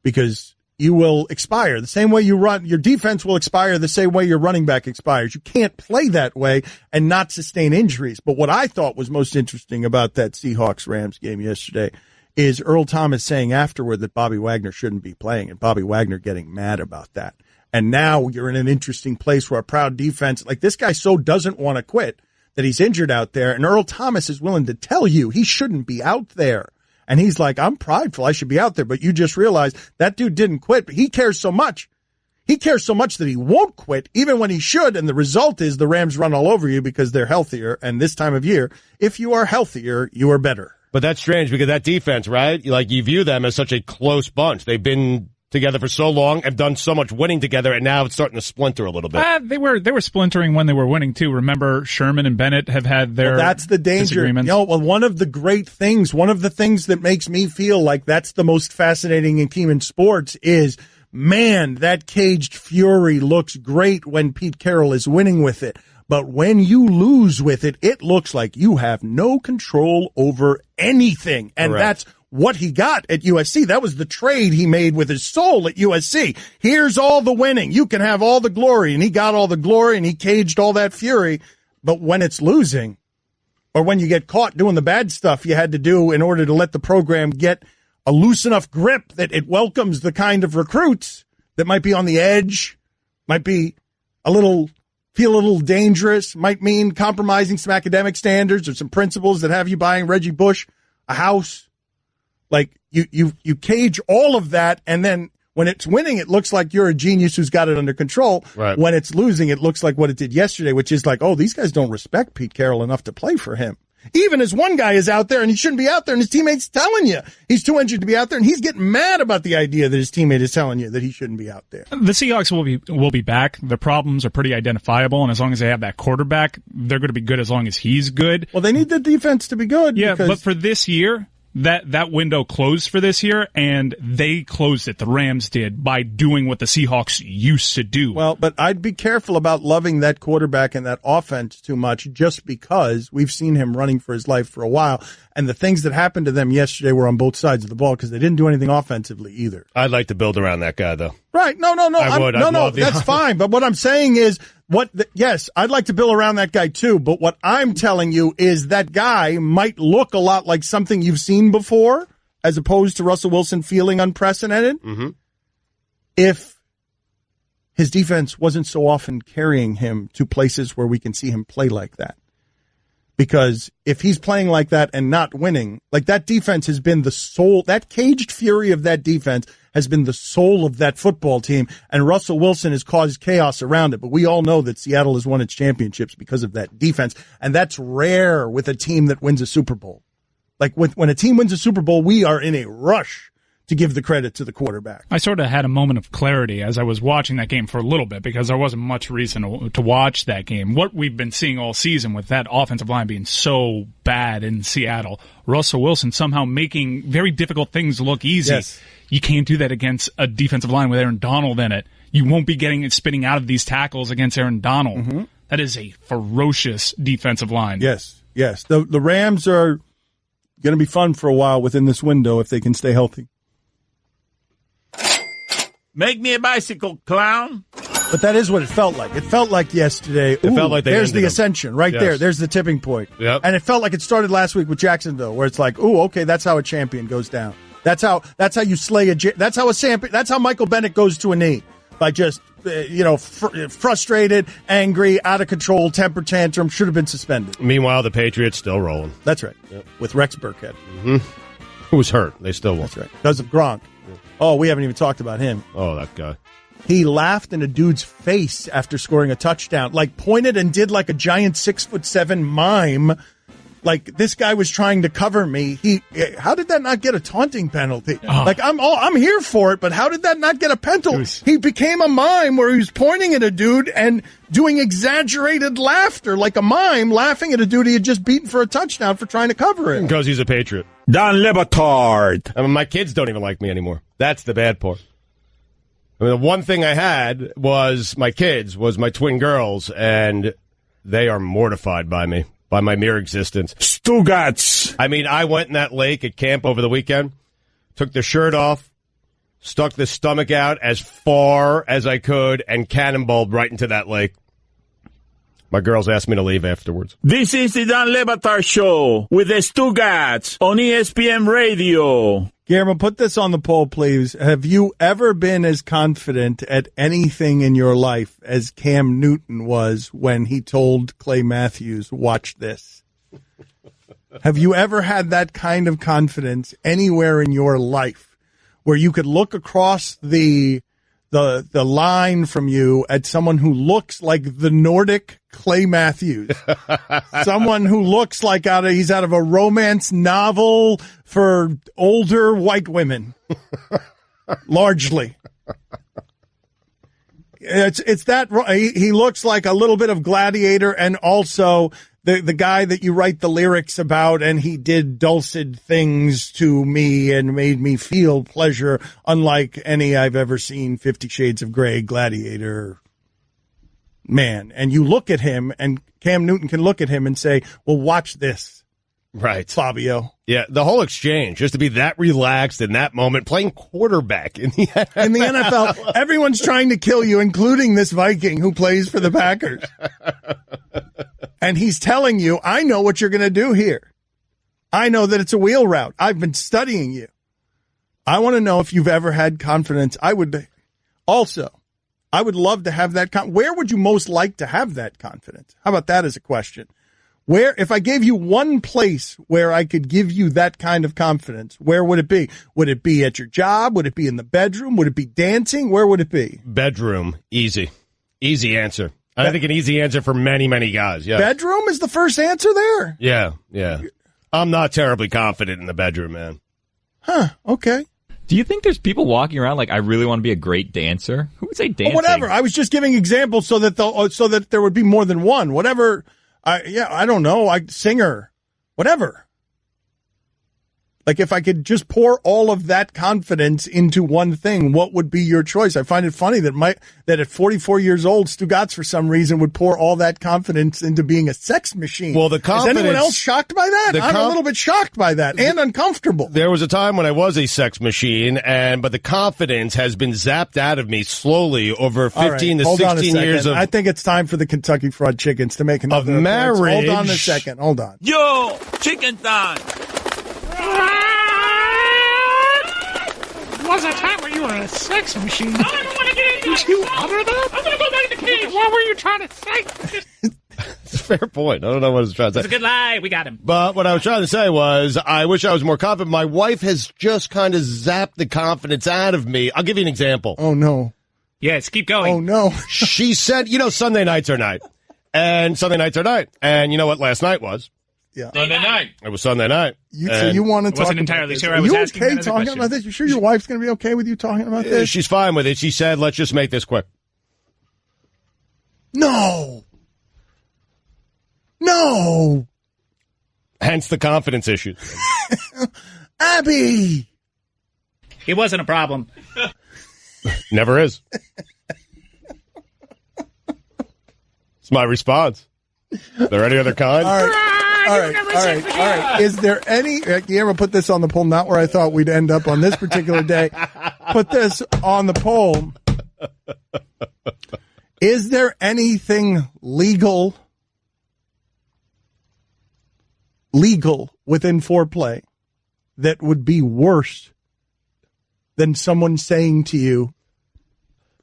because you will expire the same way you run. Your defense will expire the same way your running back expires. You can't play that way and not sustain injuries. But what I thought was most interesting about that Seahawks-Rams game yesterday is Earl Thomas saying afterward that Bobby Wagner shouldn't be playing, and Bobby Wagner getting mad about that. And now you're in an interesting place where a proud defense, like this guy so doesn't want to quit that he's injured out there, and Earl Thomas is willing to tell you he shouldn't be out there. And he's like, I'm prideful, I should be out there, but you just realized that dude didn't quit, but he cares so much. He cares so much that he won't quit, even when he should, and the result is the Rams run all over you because they're healthier, and this time of year, if you are healthier, you are better. But that's strange because that defense, right? Like, you view them as such a close bunch. They've been together for so long, have done so much winning together, and now it's starting to splinter a little bit. They were splintering when they were winning too. Remember, Sherman and Bennett have had their that's the danger. One of the great things, one of the things that makes me feel like that's the most fascinating team in sports is, man, that caged fury looks great when Pete Carroll is winning with it. But when you lose with it, it looks like you have no control over anything. And That's what he got at USC. That was the trade he made with his soul at USC. Here's all the winning. You can have all the glory. And he got all the glory and he caged all that fury. But when it's losing, or when you get caught doing the bad stuff you had to do in order to let the program get a loose enough grip that it welcomes the kind of recruits that might be on the edge, might be feel a little dangerous, might mean compromising some academic standards or some principles that have you buying Reggie Bush a house. Like, you cage all of that, and then when it's winning, it looks like you're a genius who's got it under control. Right. When it's losing, it looks like what it did yesterday, which is like, oh, these guys don't respect Pete Carroll enough to play for him. Even as one guy is out there and he shouldn't be out there, and his teammate's telling you he's too injured to be out there, and he's getting mad about the idea that his teammate is telling you that he shouldn't be out there. The Seahawks will be back. The problems are pretty identifiable, and as long as they have that quarterback, they're going to be good as long as he's good. Well, they need the defense to be good. Yeah, but for this year, that window closed for this year, and they closed it. The Rams did by doing what the Seahawks used to do. Well, but I'd be careful about loving that quarterback and that offense too much, just because we've seen him running for his life for a while, and the things that happened to them yesterday were on both sides of the ball because they didn't do anything offensively either. I'd like to build around that guy, though. Right? No. That's fine. But what I'm saying is, yes, I'd like to build around that guy too. But what I'm telling you is that guy might look a lot like something you've seen before, as opposed to Russell Wilson feeling unprecedented. Mm-hmm. If his defense wasn't so often carrying him to places where we can see him play like that. Because if he's playing like that and not winning, like, that defense has been the soul, that caged fury of that defense has been the soul of that football team, and Russell Wilson has caused chaos around it. But we all know that Seattle has won its championships because of that defense, and that's rare with a team that wins a Super Bowl. Like, when a team wins a Super Bowl, we are in a rush to give the credit to the quarterback. I sort of had a moment of clarity as I was watching that game for a little bit because there wasn't much reason to watch that game. What we've been seeing all season with that offensive line being so bad in Seattle, Russell Wilson somehow making very difficult things look easy. Yes. You can't do that against a defensive line with Aaron Donald in it. You won't be getting it spinning out of these tackles against Aaron Donald. Mm-hmm. That is a ferocious defensive line. Yes. The Rams are going to be fun for a while within this window if they can stay healthy. Make me a bicycle, clown. But that is what it felt like. It felt like yesterday. It felt like there's the ascension right there. There's the tipping point. Yep. And it felt like it started last week with Jacksonville, where it's like, okay, that's how a champion goes down. That's how you slay that's how Michael Bennett goes to a knee, by just frustrated, angry, out of control, temper tantrum, should have been suspended. Meanwhile, the Patriots still rolling. That's right. Yep. With Rex Burkhead. Mm-hmm. Who was hurt. They still won. That's right. Because of Gronk. Oh, we haven't even talked about him. Oh, that guy. He laughed in a dude's face after scoring a touchdown, like pointed and did like a giant 6'7" mime. Like, this guy was trying to cover me. How did that not get a taunting penalty? Oh. Like, I'm here for it, but how did that not get a penalty? He became a mime where he was pointing at a dude and doing exaggerated laughter, like a mime laughing at a dude he had just beaten for a touchdown for trying to cover it. Because he's a Patriot. Don Le Batard. I mean, my kids don't even like me anymore. That's the bad part. I mean, the one thing I had was my kids, was my twin girls, and they are mortified by me, by my mere existence. Stugotz. I mean, I went in that lake at camp over the weekend, took the shirt off, stuck the stomach out as far as I could, and cannonballed right into that lake. My girls asked me to leave afterwards. This is the Don Le Batard Show with the Stugotz on ESPN Radio. Guillermo, put this on the poll, please. Have you ever been as confident at anything in your life as Cam Newton was when he told Clay Matthews, watch this? Have you ever had that kind of confidence anywhere in your life where you could look across the line from you at someone who looks like the Nordic Clay Matthews, someone who looks like he's out of a romance novel for older white women, largely. It's that he looks like a little bit of Gladiator and also the guy that you write the lyrics about, and he did dulcet things to me and made me feel pleasure, unlike any I've ever seen. 50 Shades of Grey, Gladiator, man. And you look at him, and Cam Newton can look at him and say, well, watch this. Right. Fabio. Yeah, the whole exchange, just to be that relaxed in that moment, playing quarterback in the NFL. In the NFL, everyone's trying to kill you, including this Viking who plays for the Packers. And he's telling you, I know what you're going to do here. I know that it's a wheel route. I've been studying you. I want to know if you've ever had confidence. I would love to have that. Where would you most like to have that confidence? How about that as a question? Where, if I gave you one place where I could give you that kind of confidence, where would it be? Would it be at your job? Would it be in the bedroom? Would it be dancing? Where would it be? Bedroom. Easy. Easy answer. I think an easy answer for many, many guys. Yeah. Bedroom is the first answer there? Yeah, yeah. I'm not terribly confident in the bedroom, man. Huh, okay. Do you think there's people walking around like, I really want to be a great dancer? Who would say dancing? Whatever. I was just giving examples so that there would be more than one. Whatever. I don't know. Singer. Whatever. Like, if I could just pour all of that confidence into one thing, what would be your choice? I find it funny that at 44 years old, Stugotz, for some reason, would pour all that confidence into being a sex machine. Well, the confidence... Is anyone else shocked by that? I'm a little bit shocked by that and uncomfortable. There was a time when I was a sex machine, but the confidence has been zapped out of me slowly over 15 to 16 years of... I think it's time for the Kentucky Fried Chickens to make another of marriage. Hold on a second. Hold on. Yo, chicken time. Was a time when you were a sex machine. I don't want to get into it. Did you utter that? I'm going to go back in the cage. What were you trying to say? It's a fair point. I don't know what I was trying to say. It's a good lie. We got him. But what I was trying to say was, I wish I was more confident. My wife has just kind of zapped the confidence out of me. I'll give you an example. Oh, no. Yes, keep going. Oh, no. She said, Sunday nights are night. And Sunday nights are night. And you know what last night was? Yeah. Sunday night. It was Sunday night. So you want to talk wasn't entirely sure. I was asking okay talking about this? You sure your wife's going to be okay with you talking about this? She's fine with it. She said, let's just make this quick. No. Hence the confidence issues. Abby. It wasn't a problem. Never is. It's my response. Are there any other kind? All right. Is there any... Guillermo, put this on the poll, not where I thought we'd end up on this particular day. Put this on the poll. Is there anything legal within foreplay that would be worse than someone saying to you,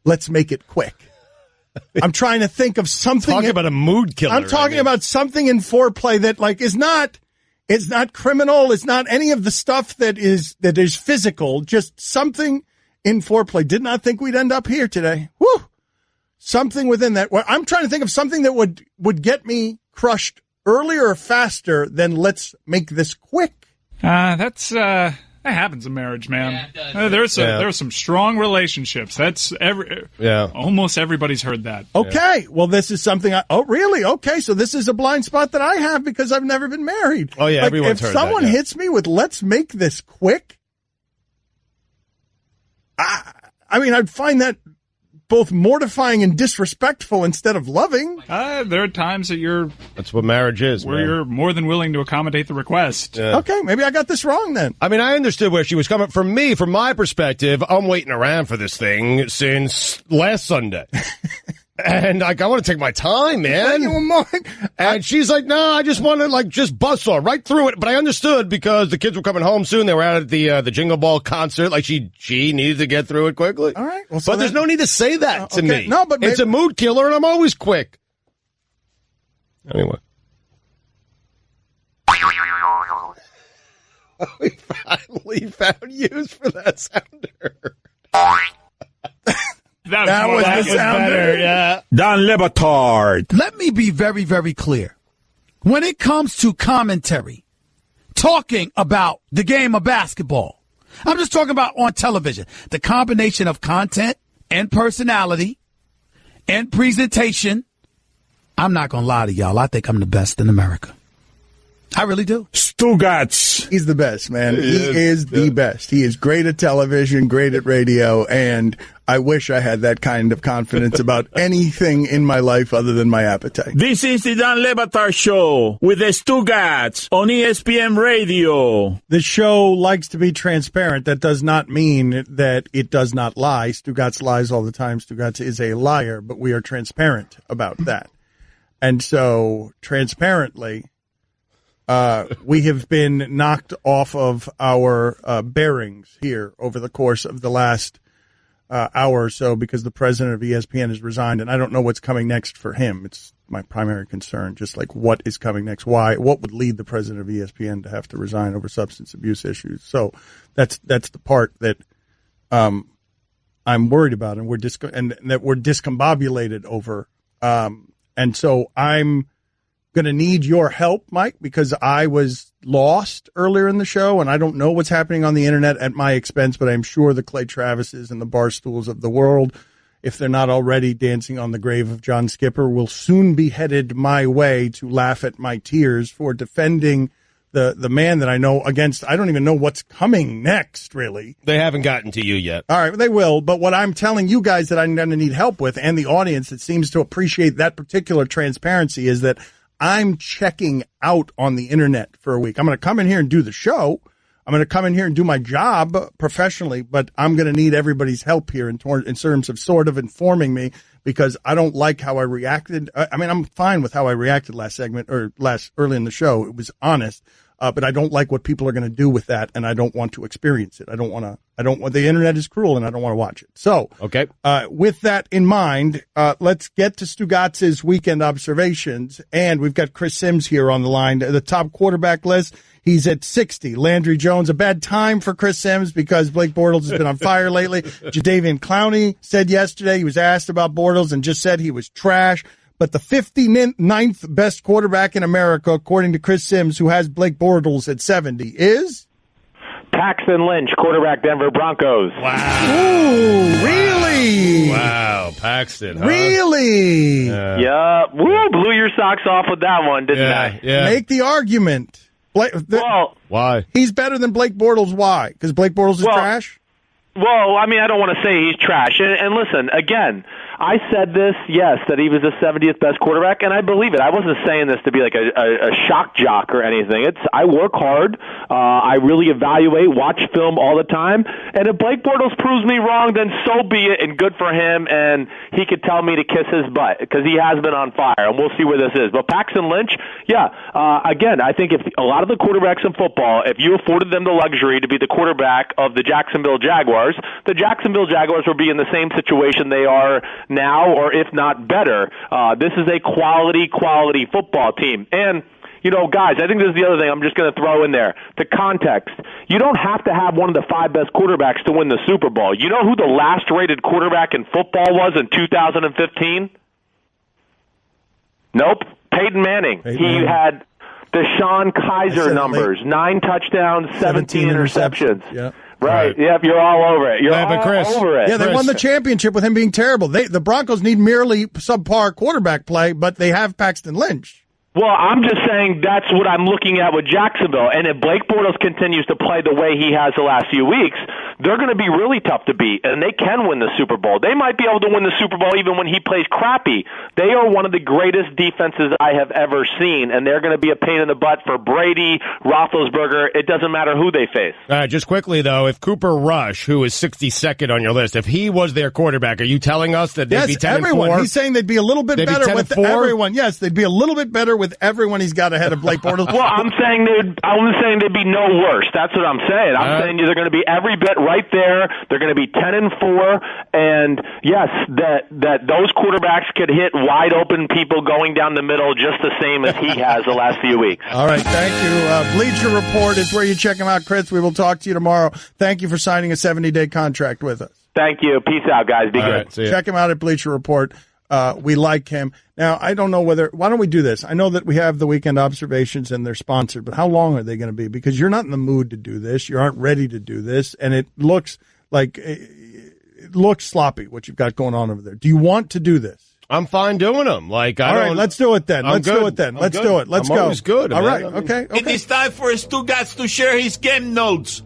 let's make it quick? I'm trying to think of something. Talking about a mood killer. I'm talking about something in foreplay that is not criminal. It's not any of the stuff that is physical. Just something in foreplay. Did not think we'd end up here today. Woo! Something within that. I'm trying to think of something that would get me crushed earlier or faster than let's make this quick. That happens in marriage, man. Yeah, there's some strong relationships. That's almost everybody's heard that. Okay, well, this is something. Really? Okay, so this is a blind spot that I have because I've never been married. Oh yeah, everyone's heard that. If someone hits me with "Let's make this quick," I mean, I'd find that both mortifying and disrespectful instead of loving. There are times that that's what marriage is, where you're more than willing to accommodate the request. Yeah. Okay, maybe I got this wrong then. I mean, I understood where she was coming from. From my perspective, I'm waiting around for this thing since last Sunday. And like, I want to take my time, man. And she's like, no, I just want to just bust her right through it. But I understood because the kids were coming home soon. They were out at the Jingle Ball concert. Like she needed to get through it quickly. All right. Well, but there's no need to say that to me. No, but it's a mood killer and I'm always quick. Anyway. We finally found use for that sounder. That was the sounder. Better, yeah. Don Batard. Let me be very, very clear. When it comes to commentary, talking about the game of basketball, I'm just talking about on television, the combination of content and personality and presentation. I'm not going to lie to y'all. I think I'm the best in America. I really do. Stugotz. He's the best, man. He is the best. He is great at television, great at radio, and I wish I had that kind of confidence about anything in my life other than my appetite. This is the Don Batard Show with the Stugotz on ESPN Radio. The show likes to be transparent. That does not mean that it does not lie. Stugotz lies all the time. Stugotz is a liar, but we are transparent about that. And so, transparently, we have been knocked off of our bearings here over the course of the last hour or so because the president of ESPN has resigned, and I don't know what's coming next for him. It's my primary concern, just like what is coming next. What would lead the president of ESPN to have to resign over substance abuse issues? So that's the part that I'm worried about, and that we're discombobulated over. And so I'm going to need your help, Mike, because I was lost earlier in the show, and I don't know what's happening on the internet at my expense, but I'm sure the Clay Travises and the Barstools of the world, if they're not already dancing on the grave of John Skipper, will soon be headed my way to laugh at my tears for defending the man that I know against. I don't even know what's coming next, really. They haven't gotten to you yet. All right, they will. But what I'm telling you guys that I'm going to need help with, and the audience that seems to appreciate that particular transparency, is that I'm checking out on the internet for a week. I'm going to come in here and do the show. I'm going to come in here and do my job professionally, but I'm going to need everybody's help here in terms of sort of informing me, because I don't like how I reacted. I mean, I'm fine with how I reacted early in the show. It was honest. But I don't like what people are going to do with that, and I don't want to experience it. The internet is cruel, and I don't want to watch it. So, okay. With that in mind, let's get to Stugotz's weekend observations. And we've got Chris Sims here on the line. The top quarterback list, he's at 60. Landry Jones, a bad time for Chris Sims because Blake Bortles has been on fire lately. Jadeveon Clowney said yesterday, he was asked about Bortles and just said he was trash. But the 59th best quarterback in America, according to Chris Sims, who has Blake Bortles at 70, is? Paxton Lynch, quarterback, Denver Broncos. Wow. Ooh, really? Wow, Paxton. Huh? Really? Yeah. Woo, blew your socks off with that one, didn't I? Yeah. Make the argument. Why? He's better than Blake Bortles. Why? Because Blake Bortles is trash? Well, I mean, I don't want to say he's trash. And listen, again, I said this, yes, that he was the 70th best quarterback, and I believe it. I wasn't saying this to be like a shock jock or anything. I work hard. I really evaluate, watch film all the time. And if Blake Bortles proves me wrong, then so be it, and good for him, and he could tell me to kiss his butt because he has been on fire, and we'll see where this is. But Paxton Lynch, again, I think if a lot of the quarterbacks in football, if you afforded them the luxury to be the quarterback of the Jacksonville Jaguars would be in the same situation they are now, or if not better. This is a quality football team. And, guys, I think this is the other thing I'm just going to throw in there. The context. You don't have to have one of the 5 best quarterbacks to win the Super Bowl. You know who the last-rated quarterback in football was in 2015? Nope. Peyton Manning. He had the Sean Kaiser numbers. 9 touchdowns, 17 interceptions. Yeah. Right. Yep, you're all over it. You're all over it. Yeah, they won the championship with him being terrible. The Broncos need merely subpar quarterback play, but they have Paxton Lynch. Well, I'm just saying that's what I'm looking at with Jacksonville. And if Blake Bortles continues to play the way he has the last few weeks, they're going to be really tough to beat, and they can win the Super Bowl. They might be able to win the Super Bowl even when he plays crappy. They are one of the greatest defenses I have ever seen, and they're going to be a pain in the butt for Brady, Roethlisberger. It doesn't matter who they face. Just quickly, though, if Cooper Rush, who is 62nd on your list, if he was their quarterback, are you telling us that they'd be 10-4? Everyone. He's saying they'd be a little bit better with everyone. Yes, they'd be a little bit better with everyone he's got ahead of Blake Bortles. Well, I'm saying they'd be no worse. That's what I'm saying. I'm saying they're going to be every bit right there. They're going to be 10-4, and yes, that those quarterbacks could hit wide open people going down the middle just the same as he has the last few weeks. All right, thank you. Bleacher Report is where you check him out, Chris. We will talk to you tomorrow. Thank you for signing a 70-day contract with us. Thank you. Peace out, guys. Be good. Right, check him out at Bleacher Report. We like him. Now, I don't know why don't we do this? I know that we have the weekend observations and they're sponsored, but how long are they going to be? Because you're not in the mood to do this. You aren't ready to do this. And it looks sloppy, what you've got going on over there. Do you want to do this? I'm fine doing them. All right, let's do it then. Let's do it. Let's go. Always good. All right. Okay. It is time for Stugotz to share his game notes.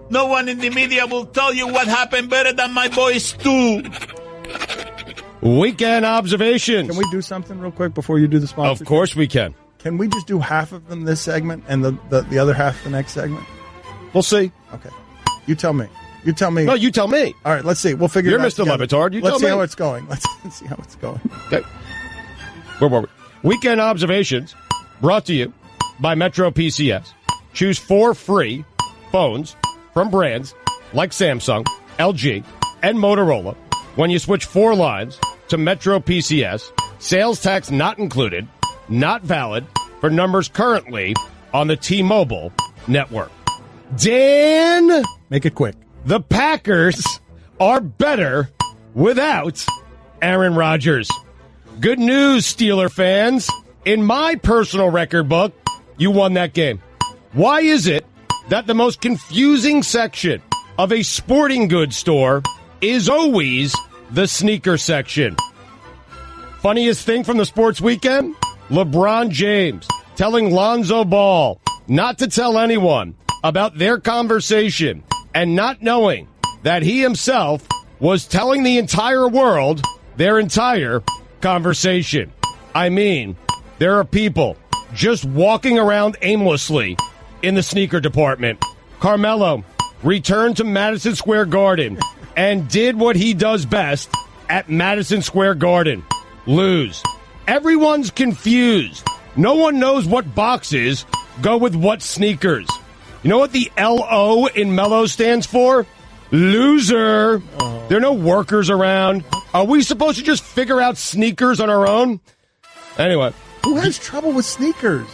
No one in the media will tell you what happened better than my boy Stu. Weekend observations. Can we do something real quick before you do the sponsor? Of course we can. Can we just do half of them this segment and the other half the next segment? We'll see. Okay. You tell me. No, you tell me. All right, let's see. We'll figure it out. You're Mr. Levitard. Let's see how it's going. Let's see how it's going. Okay. Where were we? Weekend observations brought to you by Metro PCS. Choose 4 free phones from brands like Samsung, LG, and Motorola when you switch 4 lines to Metro PCS. Sales tax not included, not valid for numbers currently on the T-Mobile network. Dan! Make it quick. The Packers are better without Aaron Rodgers. Good news, Steeler fans. In my personal record book, you won that game. Why is it that the most confusing section of a sporting goods store is always the sneaker section? Funniest thing from the sports weekend? LeBron James telling Lonzo Ball not to tell anyone about their conversation and not knowing that he himself was telling the entire world their entire conversation. I mean, there are people just walking around aimlessly in the sneaker department. Carmelo returned to Madison Square Garden and did what he does best at Madison Square Garden: lose. Everyone's confused. No one knows what boxes go with what sneakers. You know what the L-O in Mellow stands for? Loser. There are no workers around. Are we supposed to just figure out sneakers on our own? Anyway. Who has trouble with sneakers?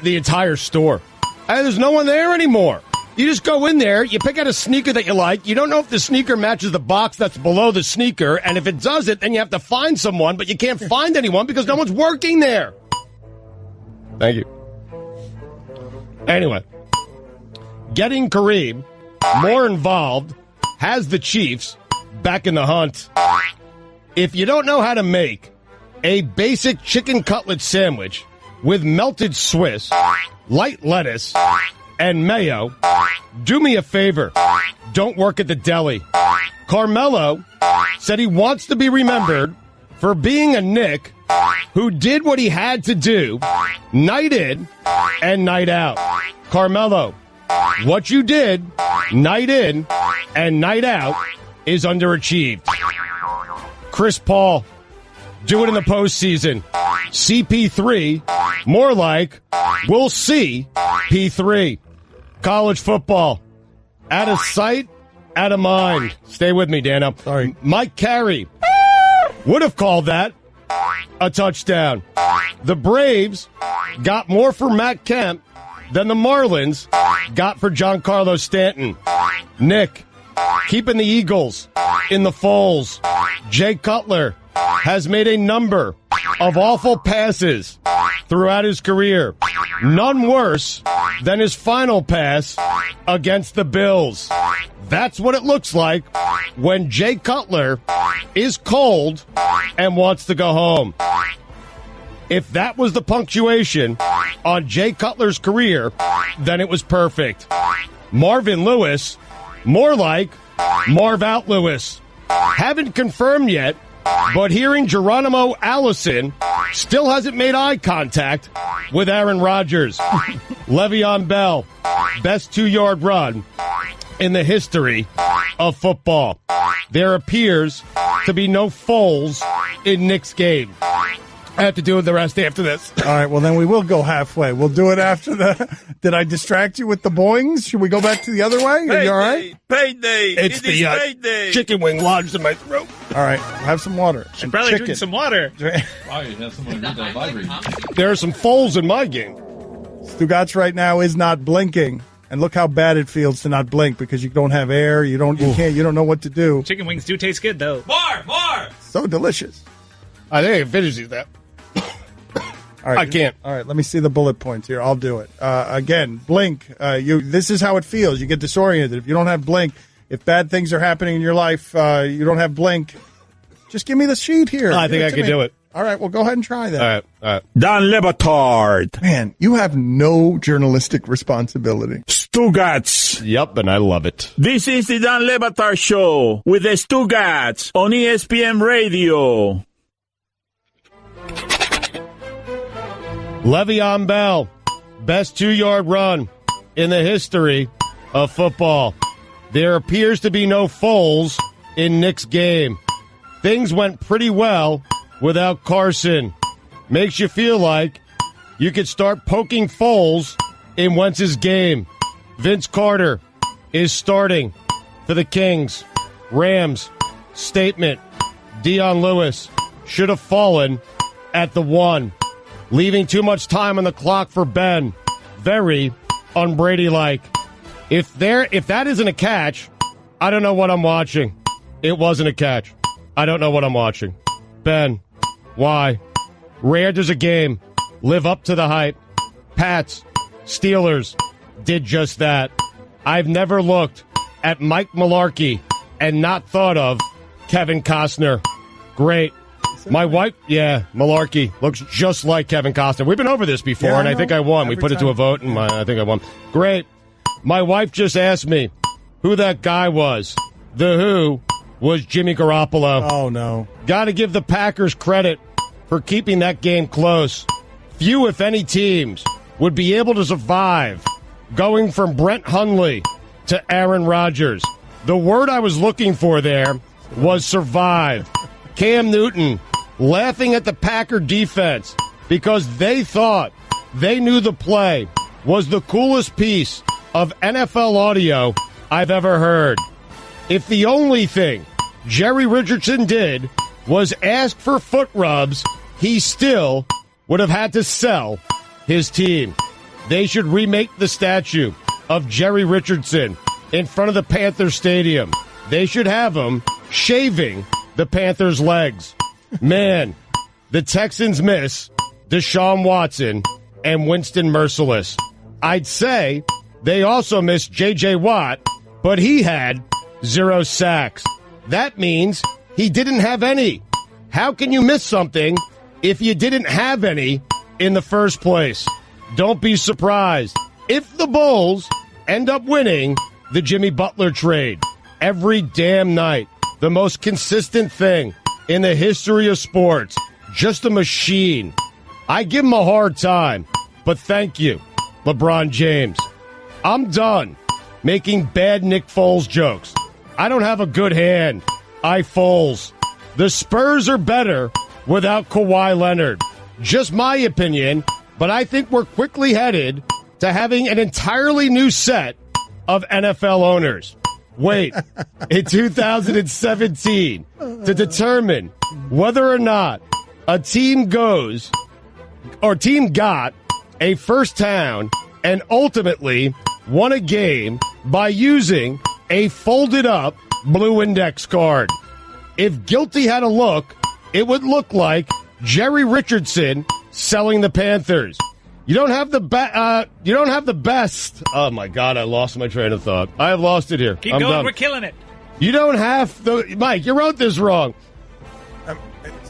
The entire store. There's no one there anymore. You just go in there, you pick out a sneaker that you like, you don't know if the sneaker matches the box that's below the sneaker, and if it doesn't, then you have to find someone, but you can't find anyone because no one's working there. Thank you. Anyway. Getting Kareem more involved has the Chiefs back in the hunt. If you don't know how to make a basic chicken cutlet sandwich with melted Swiss, light lettuce, and mayo, do me a favor. Don't work at the deli. Carmelo said he wants to be remembered for being a Knick who did what he had to do night in and night out. Carmelo, what you did night in and night out is underachieved. Chris Paul, do it in the postseason. CP3, more like we'll see P3. College football, out of sight, out of mind. Stay with me, Dano. Sorry. Mike Carey would have called that a touchdown. The Braves got more for Matt Kemp than the Marlins got for Giancarlo Stanton. Nick, keeping the Eagles in the folds. Jay Cutler has made a number of awful passes throughout his career. None worse than his final pass against the Bills. That's what it looks like when Jay Cutler is cold and wants to go home. If that was the punctuation on Jay Cutler's career, then it was perfect. Marvin Lewis More like Marv Out Lewis. Haven't confirmed yet, but hearing Geronimo Allison still hasn't made eye contact with Aaron Rodgers. Le'Veon Bell, best 2-yard run in the history of football. There appears to be no Foles in Nick's game. I have to do the rest after this. All right, well, then we will go halfway. We'll do it after the... Did I distract you with the boings? Should we go back to the other way? Are you all right? Payday. It's the payday. chicken wing lodged in my throat. All right, have some water. Should probably drink some water. Wow, you have someone read that vibrate. There are some Foles in my game. Stugotz right now is not blinking. And look how bad it feels to not blink because you don't have air. You don't know what to do. Chicken wings do taste good, though. More. So delicious. I think I can finish that. All right, I can't. All right, let me see the bullet points here. I'll do it. Again, blink. This is how it feels. You get disoriented. If you don't have blink, if bad things are happening in your life, you don't have blink, just give me the sheet here. I think I can do it. All right, well, go ahead and try that. All right. Dan Le Batard. Man, you have no journalistic responsibility. Stugotz. Yep, and I love it. This is the Dan Le Batard Show with the Stugotz on ESPN Radio. Le'Veon Bell, best 2-yard run in the history of football. There appears to be no Foles in Nick's game. Things went pretty well without Carson. Makes you feel like you could start poking Foles in Wentz's game. Vince Carter is starting for the Kings. Rams, statement. Dion Lewis should have fallen at the 1. Leaving too much time on the clock for Ben. Very un-Brady-like. If that isn't a catch, I don't know what I'm watching. It wasn't a catch. I don't know what I'm watching. Ben, why? Rare there's a game. Live up to the hype. Pats, Steelers did just that. I've never looked at Mike Mularkey and not thought of Kevin Costner. Great. My wife, Mularkey looks just like Kevin Costner. We've been over this before, and I think I won. We put it to a vote, and I think I won. Great. My wife just asked me who that guy was. The who was Jimmy Garoppolo. Oh, no. Got to give the Packers credit for keeping that game close. Few, if any, teams would be able to survive going from Brett Hundley to Aaron Rodgers. The word I was looking for there was survive. Cam Newton laughing at the Packer defense because they thought they knew the play was the coolest piece of NFL audio I've ever heard. If the only thing Jerry Richardson did was ask for foot rubs, he still would have had to sell his team. They should remake the statue of Jerry Richardson in front of the Panthers Stadium. They should have him shaving the Panthers' legs. Man, the Texans miss Deshaun Watson and Winston Merciless. I'd say they also miss J.J. Watt, but he had 0 sacks. That means he didn't have any. How can you miss something if you didn't have any in the first place? Don't be surprised if the Bulls end up winning the Jimmy Butler trade every damn night. The most consistent thing in the history of sports. Just a machine. I give him a hard time, but thank you, LeBron James. I'm done making bad Nick Foles jokes. I don't have a good hand. I Foles. The Spurs are better without Kawhi Leonard. Just my opinion, but I think we're quickly headed to having an entirely new set of NFL owners. Wait, in 2017, to determine whether or not a team got a first down and ultimately won a game by using a folded up blue index card. If guilty had a look, it would look like Jerry Richardson selling the Panthers. You don't have the best. Oh my God! I lost my train of thought. I have lost it here. Keep I'm going. done. We're killing it. You don't have the Mike. You wrote this wrong.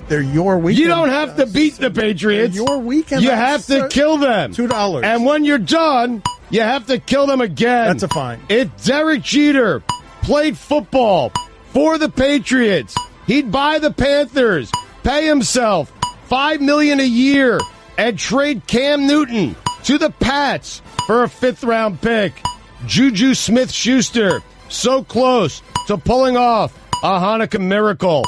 They're your weekend. You don't have to beat the Patriots. Your weekend. You have to kill them. $2. And when you're done, you have to kill them again. That's a fine. If Derek Jeter played football for the Patriots, he'd buy the Panthers, pay himself $5 million a year, and trade Cam Newton to the Pats for a 5th-round pick. Juju Smith-Schuster, so close to pulling off a Hanukkah miracle.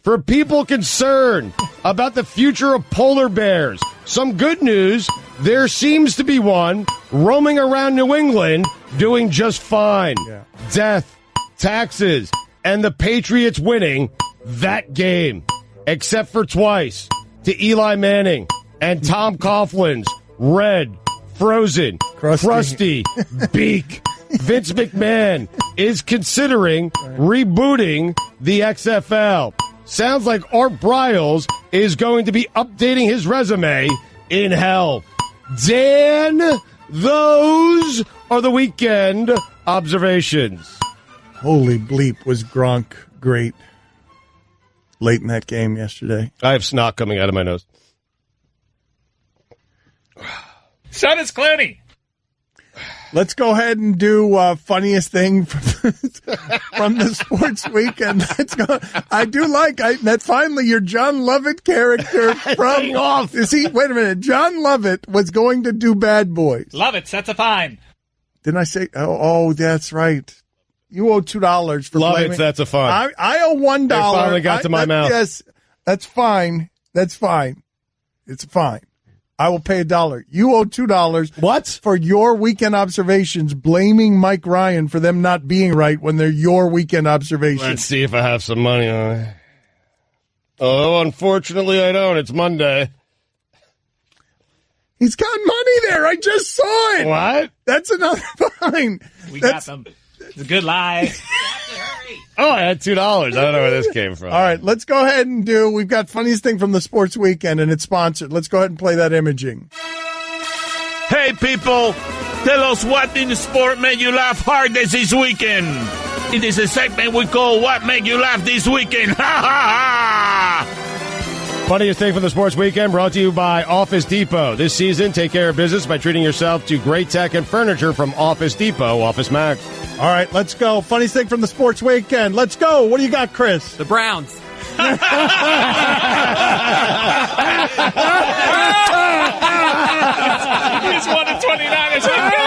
For people concerned about the future of polar bears, some good news, there seems to be one roaming around New England doing just fine. Yeah. Death, taxes, and the Patriots winning that game, except for twice to Eli Manning and Tom Coughlin's red, frozen, crusty beak. Vince McMahon is considering rebooting the XFL. Sounds like Art Briles is going to be updating his resume in hell. Dan, those are the weekend observations. Holy bleep, was Gronk great late in that game yesterday. I have snot coming out of my nose. So does Clooney. Let's go ahead and do funniest thing from the sports weekend. Let's go. I do like that. Finally, your John Lovett character from off. Wait a minute. John Lovett was going to do Bad Boys. Lovett sets a fine. Didn't I say? Oh, that's right. You owe $2 for Lovett blaming. sets a fine. I owe $1. It finally got to my mouth. Yes, that's fine. That's fine. It's fine. I will pay $1. You owe $2. What? For your weekend observations, blaming Mike Ryan for them not being right when they're your weekend observations. Let's see if I have some money on it. Oh, unfortunately, I don't. It's Monday. He's got money there. I just saw it. What? That's another fine. We got them. It's a good lie. Oh, I had $2. I don't know where this came from. All right, let's go ahead and we've got funniest thing from the sports weekend, and it's sponsored. Let's go ahead and play that imaging. Hey, people, tell us what in the sport made you laugh hardest this weekend. It is a segment we call What Made You Laugh This Weekend. Ha, ha, ha! Funniest thing from the sports weekend brought to you by Office Depot. This season, take care of business by treating yourself to great tech and furniture from Office Depot, Office Max. All right, let's go. Funniest thing from the sports weekend. Let's go. What do you got, Chris? The Browns. He's 1-29 as we go.